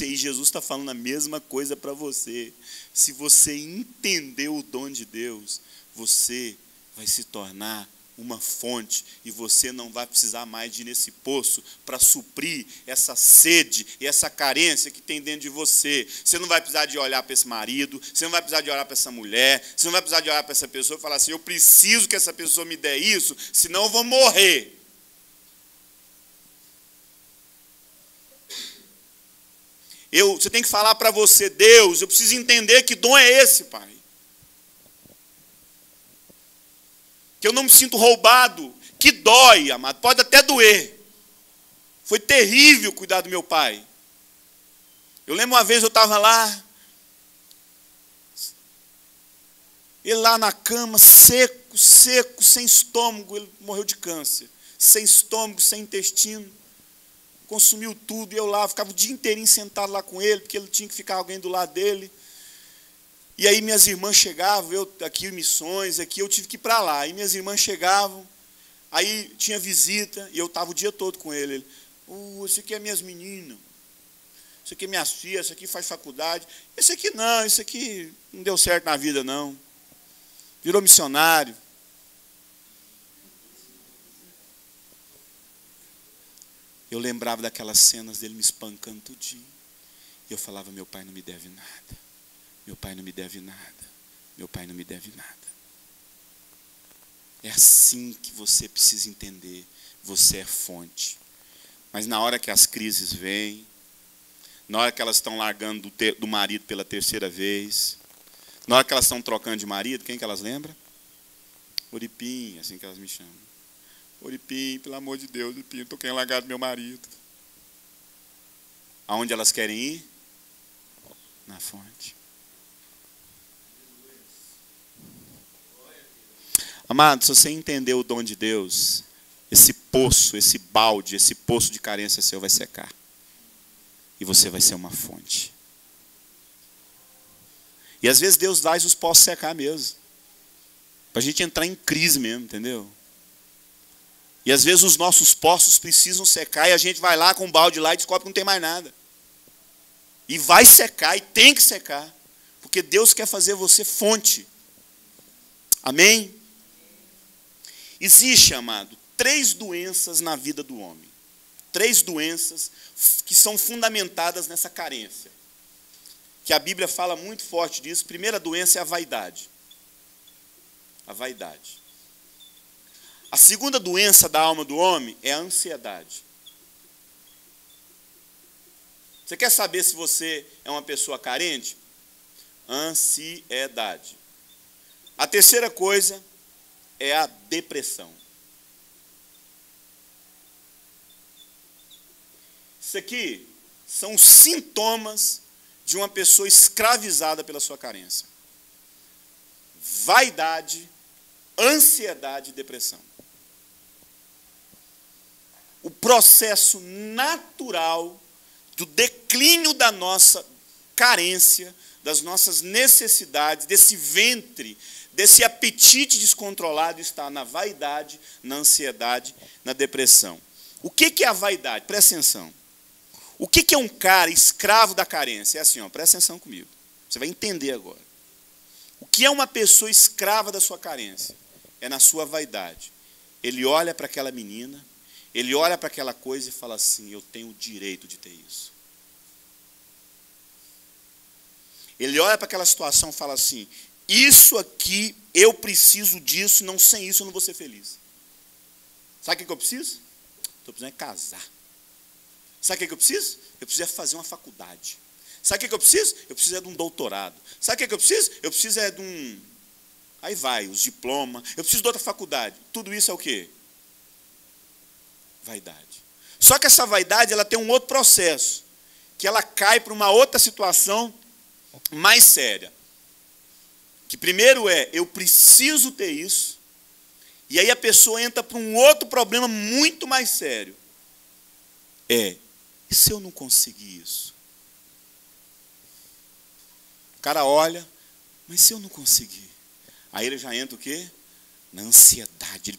Speaker 1: e Jesus está falando a mesma coisa para você, se você entender o dom de Deus, você vai se tornar uma fonte, e você não vai precisar mais de ir nesse poço para suprir essa sede e essa carência que tem dentro de você. Você não vai precisar de olhar para esse marido, você não vai precisar de olhar para essa mulher, você não vai precisar de olhar para essa pessoa e falar assim, eu preciso que essa pessoa me dê isso, senão eu vou morrer. Você tem que falar para você, Deus, eu preciso entender que dom é esse, Pai. Que eu não me sinto roubado, que dói, amado, pode até doer. Foi terrível cuidar do meu pai. Eu lembro uma vez eu estava lá, ele lá na cama, seco, sem estômago, ele morreu de câncer. Sem estômago, sem intestino, consumiu tudo, e eu lá, ficava o dia inteirinho sentado lá com ele, porque ele tinha que ficar alguém do lado dele. E aí minhas irmãs chegavam, eu aqui em Missões, aqui eu tive que ir para lá. E minhas irmãs chegavam, aí tinha visita, e eu estava o dia todo com ele. Esse aqui é minhas meninas, esse aqui é minhas filhas, esse aqui faz faculdade. Esse aqui não deu certo na vida não. Virou missionário. Eu lembrava daquelas cenas dele me espancando tudinho. E eu falava, meu pai não me deve nada. Meu pai não me deve nada. Meu pai não me deve nada. É assim que você precisa entender. Você é fonte. Mas na hora que as crises vêm, Na hora que elas estão largando do marido pela terceira vez. Na hora que elas estão trocando de marido, quem que elas lembram? Oripim, assim que elas me chamam. Oripim, pelo amor de Deus, Oripim, eu estou querendo largar do meu marido. Aonde elas querem ir? Na fonte. Amado, se você entender o dom de Deus, esse poço, esse balde, esse poço de carência seu vai secar. E você vai ser uma fonte. E às vezes Deus faz os poços secar mesmo. Para a gente entrar em crise mesmo, entendeu? E às vezes os nossos poços precisam secar e a gente vai lá com um balde lá e descobre que não tem mais nada. E vai secar, e tem que secar. Porque Deus quer fazer você fonte. Amém? Existe, amado, 3 doenças na vida do homem. 3 doenças que são fundamentadas nessa carência. Que a Bíblia fala muito forte disso. A primeira doença é a vaidade. A vaidade. A segunda doença da alma do homem é a ansiedade. Você quer saber se você é uma pessoa carente? Ansiedade. A terceira coisa é a depressão. Isso aqui são os sintomas de uma pessoa escravizada pela sua carência. Vaidade, ansiedade e depressão. O processo natural do declínio da nossa carência, das nossas necessidades, desse ventre, desse apetite descontrolado está na vaidade, na ansiedade, na depressão. O que é a vaidade? Presta atenção. O que é um cara escravo da carência? É assim, ó, presta atenção comigo. Você vai entender agora. O que é uma pessoa escrava da sua carência? É na sua vaidade. Ele olha para aquela menina, ele olha para aquela coisa e fala assim, eu tenho o direito de ter isso. Ele olha para aquela situação e fala assim, isso aqui, eu preciso disso, não sem isso eu não vou ser feliz. Sabe o que eu preciso? Estou precisando casar. Sabe o que eu preciso? Eu preciso fazer uma faculdade. Sabe o que eu preciso? Eu preciso de um doutorado. Sabe o que eu preciso? Eu preciso de um... Aí vai, os diplomas. Eu preciso de outra faculdade. Tudo isso é o quê? Vaidade. Só que essa vaidade, ela tem um outro processo. Que ela cai para uma outra situação mais séria. Que primeiro é, eu preciso ter isso. E aí a pessoa entra para um outro problema muito mais sério. E se eu não conseguir isso? O cara olha, mas se eu não conseguir? Aí ele já entra o quê? Na ansiedade.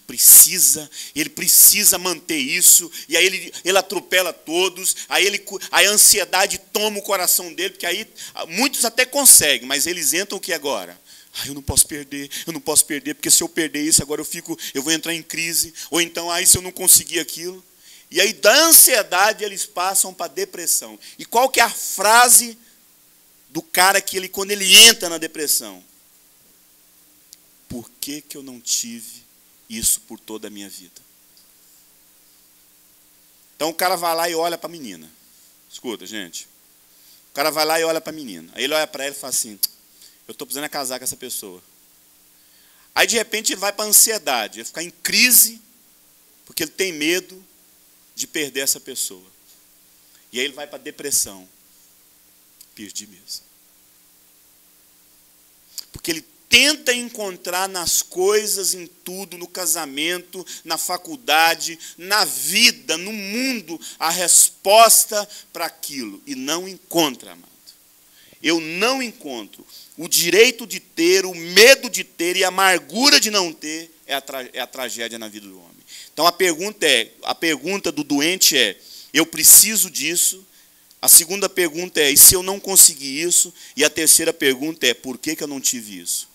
Speaker 1: Ele precisa manter isso, e aí ele atropela todos, aí a ansiedade toma o coração dele, porque aí muitos até conseguem, mas eles entram o que agora? Eu não posso perder, porque se eu perder isso, agora eu vou entrar em crise, ou então, se eu não conseguir aquilo. E aí, da ansiedade, eles passam para a depressão. E qual que é a frase do cara que quando ele entra na depressão? Por que eu não tive isso por toda a minha vida? Então, o cara vai lá e olha para a menina. Escuta, gente. O cara vai lá e olha para a menina. Aí ele olha para ela e fala assim, eu estou precisando casar com essa pessoa. Aí, de repente, ele vai para a ansiedade. Ele fica em crise, porque ele tem medo de perder essa pessoa. E aí ele vai para a depressão. Perdi mesmo. Porque ele tenta encontrar nas coisas, em tudo, no casamento, na faculdade, na vida, no mundo, a resposta para aquilo. E não encontra, amado. Eu não encontro. O direito de ter, o medo de ter e a amargura de não ter é a tragédia na vida do homem. Então a pergunta do doente é, eu preciso disso? A segunda pergunta é, e se eu não conseguir isso? E a terceira pergunta é, por que eu não tive isso?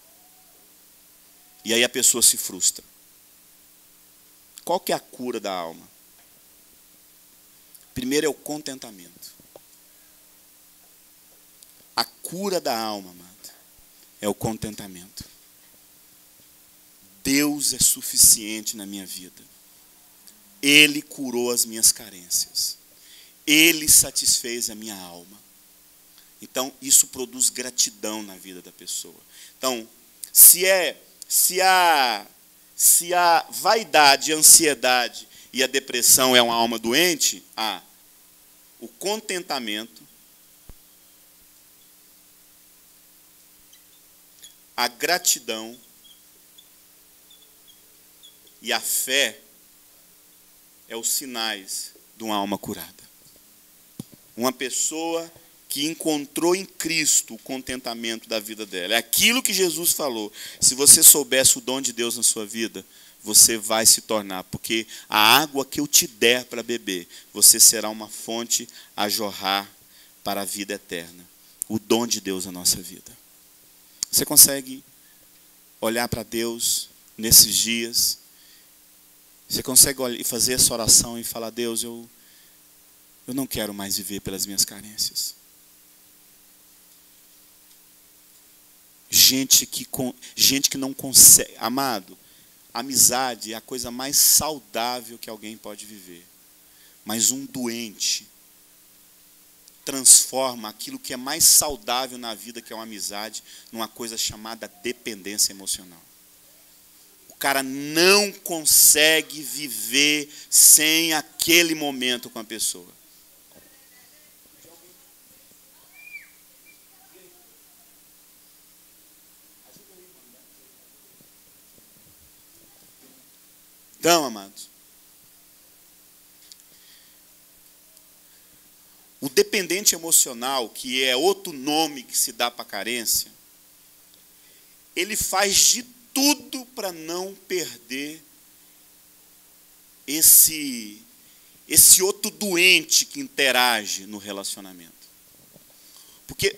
Speaker 1: E aí a pessoa se frustra. Qual que é a cura da alma? Primeiro é o contentamento. A cura da alma, amado, é o contentamento. Deus é suficiente na minha vida. Ele curou as minhas carências. Ele satisfez a minha alma. Então, isso produz gratidão na vida da pessoa. Então, se a vaidade, a ansiedade e a depressão é uma alma doente, o contentamento, a gratidão e a fé é os sinais de uma alma curada. Uma pessoa que encontrou em Cristo o contentamento da vida dela. É aquilo que Jesus falou. Se você soubesse o dom de Deus na sua vida, você vai se tornar, porque a água que eu te der para beber, você será uma fonte a jorrar para a vida eterna. O dom de Deus na nossa vida. Você consegue olhar para Deus nesses dias? Você consegue fazer essa oração e falar: Deus, eu não quero mais viver pelas minhas carências. Gente que não consegue. Amado, amizade é a coisa mais saudável que alguém pode viver. Mas um doente transforma aquilo que é mais saudável na vida, que é uma amizade, numa coisa chamada dependência emocional. O cara não consegue viver sem aquele momento com a pessoa. Então, amados, o dependente emocional, que é outro nome que se dá para a carência, ele faz de tudo para não perder esse outro doente que interage no relacionamento. Porque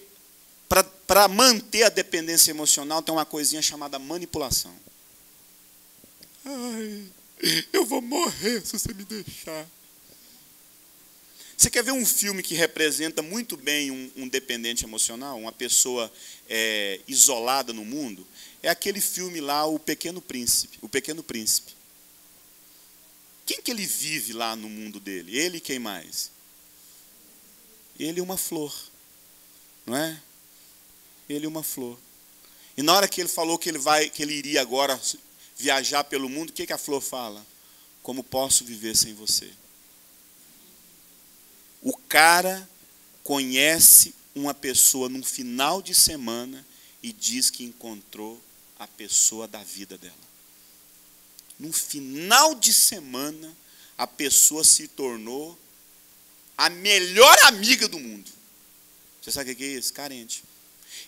Speaker 1: para manter a dependência emocional tem uma coisinha chamada manipulação. Ai, eu vou morrer se você me deixar. Você quer ver um filme que representa muito bem um dependente emocional? Uma pessoa isolada no mundo? É aquele filme lá, O Pequeno Príncipe. O Pequeno Príncipe. Quem que ele vive lá no mundo dele? Ele e quem mais? Ele e uma flor. Não é? Ele e uma flor. E na hora que ele falou que ele iria agora viajar pelo mundo, o que a flor fala? Como posso viver sem você? O cara conhece uma pessoa num final de semana e diz que encontrou a pessoa da vida dela. No final de semana, a pessoa se tornou a melhor amiga do mundo. Você sabe o que é isso? Carente.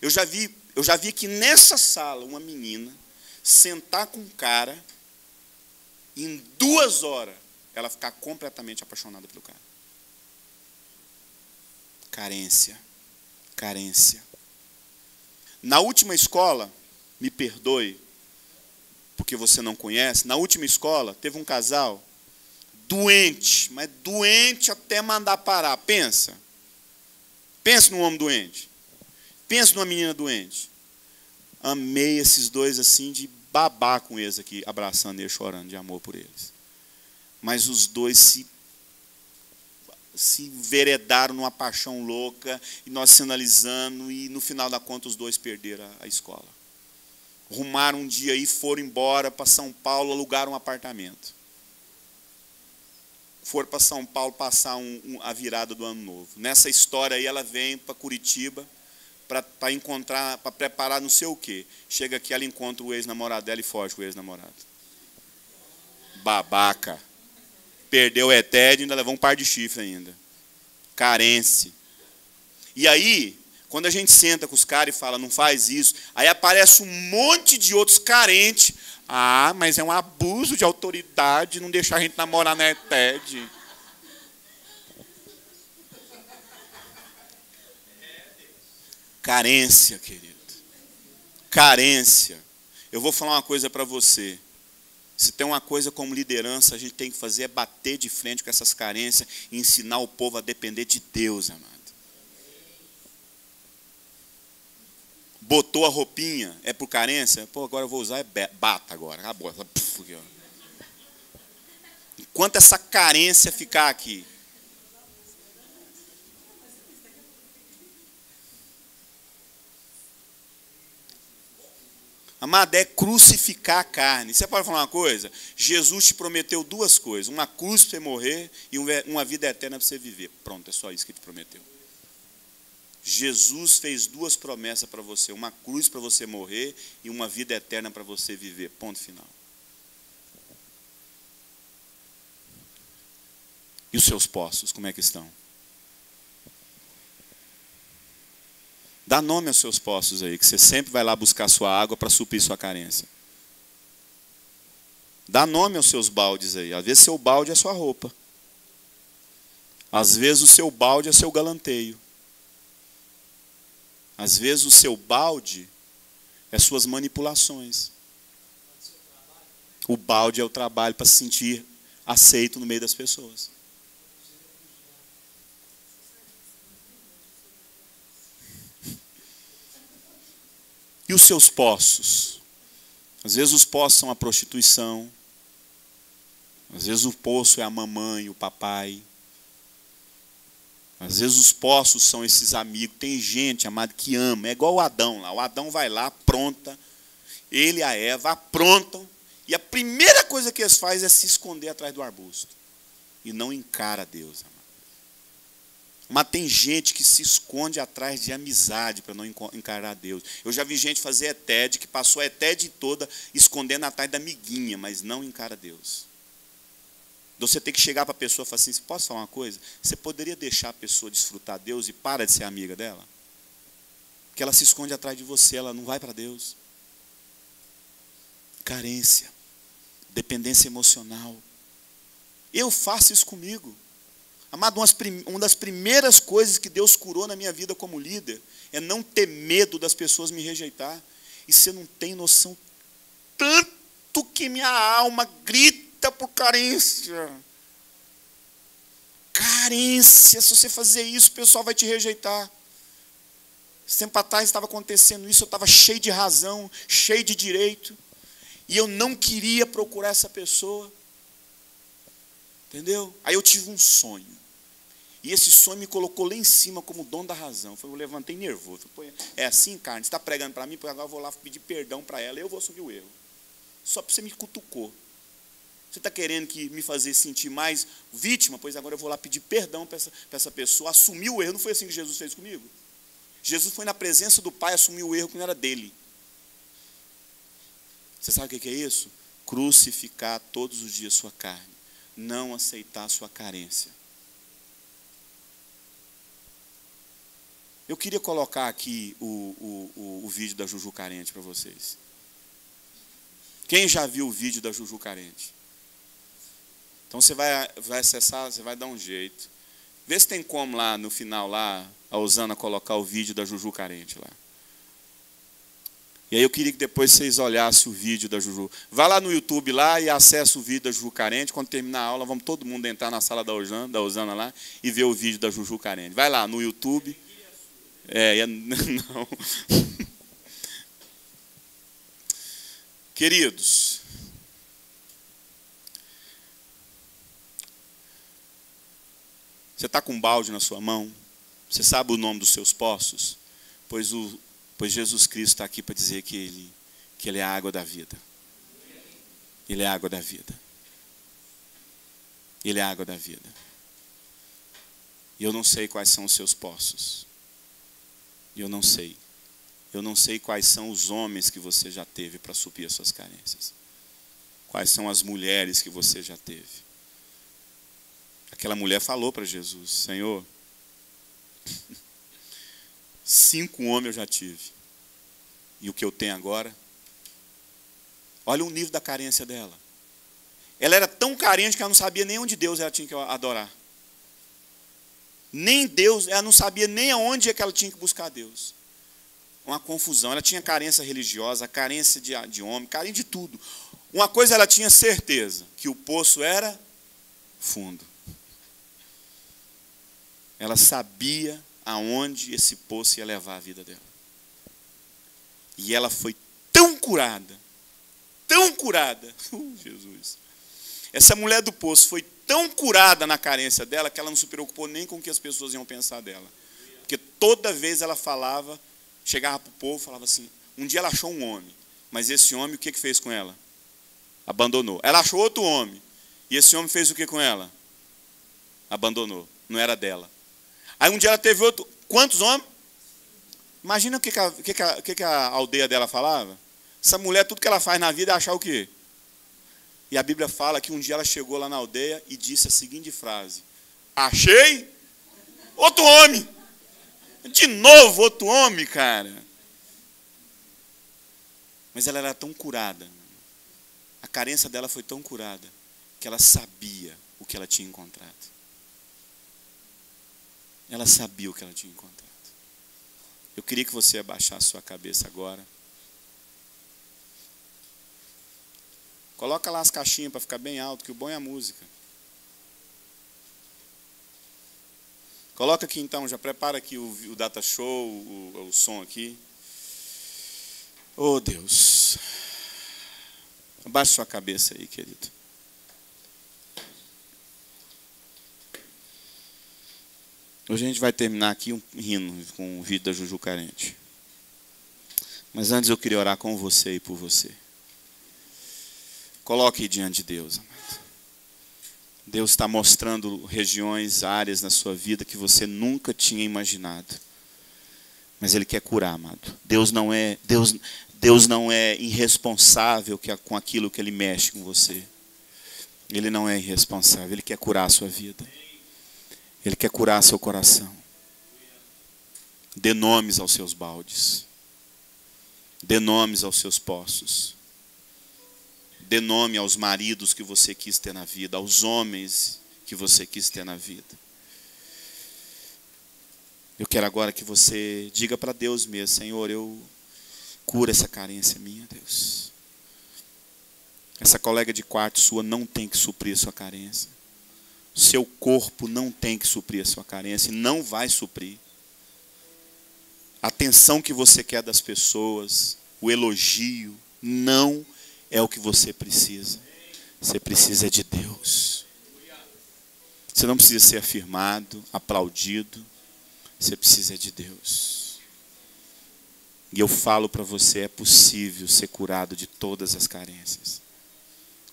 Speaker 1: Eu já vi aqui nessa sala uma menina sentar com um cara e em 2 horas ela ficar completamente apaixonada pelo cara. Carência. Carência. Na última escola, me perdoe, porque você não conhece, na última escola teve um casal doente, mas doente até mandar parar. Pensa num homem doente. Pensa numa menina doente. Amei esses dois assim, de babar com eles aqui, abraçando eles, chorando de amor por eles. Mas os dois se enveredaram numa paixão louca, e nós sinalizando, e no final da conta os dois perderam a escola. Rumaram um dia aí, foram embora para São Paulo, alugaram um apartamento. Foram para São Paulo passar a virada do ano novo. Nessa história aí, ela vem para Curitiba, para encontrar, para preparar não sei o quê. Chega aqui, ela encontra o ex-namorado dela e foge com o ex-namorado. Babaca. Perdeu o etédio e ainda levou um par de chifre ainda. Carência. E aí, quando a gente senta com os caras e fala, não faz isso, aí aparece um monte de outros carentes. Ah, mas é um abuso de autoridade não deixar a gente namorar na etédio. Carência, querido. Carência. Eu vou falar uma coisa para você. Se tem uma coisa como liderança, a gente tem que fazer é bater de frente com essas carências e ensinar o povo a depender de Deus, amado. Botou a roupinha, é por carência? Pô, agora eu vou usar, bata agora. Acabou. Enquanto essa carência ficar aqui. Amado, é crucificar a carne. Você pode falar uma coisa? Jesus te prometeu duas coisas. Uma cruz para você morrer e uma vida eterna para você viver. Pronto, é só isso que ele te prometeu. Jesus fez duas promessas para você. Uma cruz para você morrer e uma vida eterna para você viver. Ponto final. E os seus poços, como é que estão? Dá nome aos seus poços aí, que você sempre vai lá buscar sua água para suprir sua carência. Dá nome aos seus baldes aí. Às vezes seu balde é sua roupa. Às vezes o seu balde é seu galanteio. Às vezes o seu balde é suas manipulações. O balde é o trabalho para se sentir aceito no meio das pessoas. E os seus poços? Às vezes os poços são a prostituição. Às vezes o poço é a mamãe, o papai. Às vezes os poços são esses amigos. Tem gente, amado, que ama. É igual o Adão lá. O Adão vai lá, apronta. Ele e a Eva aprontam. E a primeira coisa que eles fazem é se esconder atrás do arbusto. E não encara Deus, amado. Mas tem gente que se esconde atrás de amizade para não encarar Deus. Eu já vi gente fazer etéde, que passou a etéde toda escondendo atrás da amiguinha, mas não encara Deus. Você tem que chegar para a pessoa e falar assim, posso falar uma coisa? Você poderia deixar a pessoa desfrutar Deus e para de ser amiga dela? Porque ela se esconde atrás de você, ela não vai para Deus. Carência, dependência emocional. Eu faço isso comigo. Amado, uma das primeiras coisas que Deus curou na minha vida como líder é não ter medo das pessoas me rejeitar. E você não tem noção tanto que minha alma grita por carência. Carência, se você fazer isso, o pessoal vai te rejeitar. Esse tempo atrás estava acontecendo isso, eu estava cheio de razão, cheio de direito. E eu não queria procurar essa pessoa. Entendeu? Aí eu tive um sonho. E esse sonho me colocou lá em cima como dono da razão. Eu levantei nervoso. É assim, Carne? Você está pregando para mim? Porque agora eu vou lá pedir perdão para ela e eu vou assumir o erro. Só porque você me cutucou. Você está querendo me fazer sentir mais vítima? Pois agora eu vou lá pedir perdão para essa pessoa. Assumir o erro. Não foi assim que Jesus fez comigo? Jesus foi na presença do Pai assumir o erro que não era dele. Você sabe o que é isso? Crucificar todos os dias sua carne. Não aceitar sua carência. Eu queria colocar aqui o vídeo da Juju Carente para vocês. Quem já viu o vídeo da Juju Carente? Então você vai acessar, você vai dar um jeito. Vê se tem como lá no final, lá, a Osana colocar o vídeo da Juju Carente lá. E aí eu queria que depois vocês olhassem o vídeo da Juju. Vai lá no YouTube lá e acessa o vídeo da Juju Carente. Quando terminar a aula, vamos todo mundo entrar na sala da Osana lá e ver o vídeo da Juju Carente. Vai lá no YouTube. Não. Queridos, você está com um balde na sua mão? Você sabe o nome dos seus poços? Pois Jesus Cristo está aqui para dizer que Ele é a água da vida. Ele é a água da vida. Ele é a água da vida. E eu não sei quais são os seus poços. Eu não sei. Eu não sei quais são os homens que você já teve para suprir as suas carências. Quais são as mulheres que você já teve. Aquela mulher falou para Jesus, Senhor, 5 homens eu já tive. E o que eu tenho agora? Olha o nível da carência dela. Ela era tão carente que ela não sabia nem onde Deus ela tinha que adorar. Nem Deus, ela não sabia nem aonde é que ela tinha que buscar Deus. Uma confusão. Ela tinha carência religiosa, carência de homem, carência de tudo. Uma coisa ela tinha certeza, que o poço era fundo. Ela sabia aonde esse poço ia levar a vida dela. E ela foi tão curada, Jesus. Essa mulher do poço foi tão curada na carência dela que ela não se preocupou nem com o que as pessoas iam pensar dela. Porque toda vez ela falava, chegava para o povo e falava assim, um dia ela achou um homem Mas esse homem, o que fez com ela? Abandonou. Ela achou outro homem. E esse homem fez o que com ela? Abandonou. Não era dela. Aí um dia ela teve outro. Quantos homens? Imagina o que a aldeia dela falava. Essa mulher, tudo que ela faz na vida é achar o quê? E a Bíblia fala que um dia ela chegou lá na aldeia e disse a seguinte frase: achei outro homem. De novo outro homem, cara. Mas ela era tão curada. A carência dela foi tão curada que ela sabia o que ela tinha encontrado. Ela sabia o que ela tinha encontrado. Eu queria que você abaixasse sua cabeça agora. Coloca lá as caixinhas para ficar bem alto, que o bom é a música. Coloca aqui então, já prepara aqui o data show, o som aqui. Oh Deus. Abaixe sua cabeça aí, querido. Hoje a gente vai terminar aqui rindo com o vídeo da Juju Carente. Mas antes eu queria orar com você e por você. Coloque diante de Deus, amado. Deus está mostrando regiões, áreas na sua vida que você nunca tinha imaginado. Mas Ele quer curar, amado. Deus não é irresponsável com aquilo que Ele mexe com você. Ele não é irresponsável. Ele quer curar a sua vida. Ele quer curar seu coração. Dê nomes aos seus baldes. Dê nomes aos seus poços. Dê nome aos maridos que você quis ter na vida, aos homens que você quis ter na vida. Eu quero agora que você diga para Deus mesmo: Senhor, eu cura essa carência minha, Deus. Essa colega de quarto sua não tem que suprir a sua carência. Seu corpo não tem que suprir a sua carência e não vai suprir. A atenção que você quer das pessoas, o elogio, não é o que você precisa. Você precisa de Deus. Você não precisa ser afirmado, aplaudido. Você precisa de Deus. E eu falo para você, é possível ser curado de todas as carências.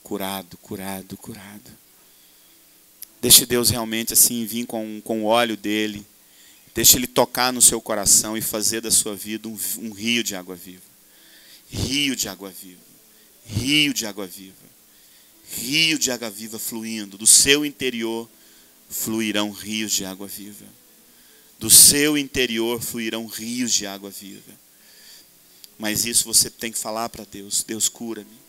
Speaker 1: Curado, curado, curado. Deixe Deus realmente assim vir com o óleo dele. Deixe Ele tocar no seu coração e fazer da sua vida um rio de água viva. Rio de água viva. Rio de água viva. Rio de água viva fluindo. Do seu interior fluirão rios de água viva. Do seu interior fluirão rios de água viva. Mas isso você tem que falar para Deus. Deus, cura-me.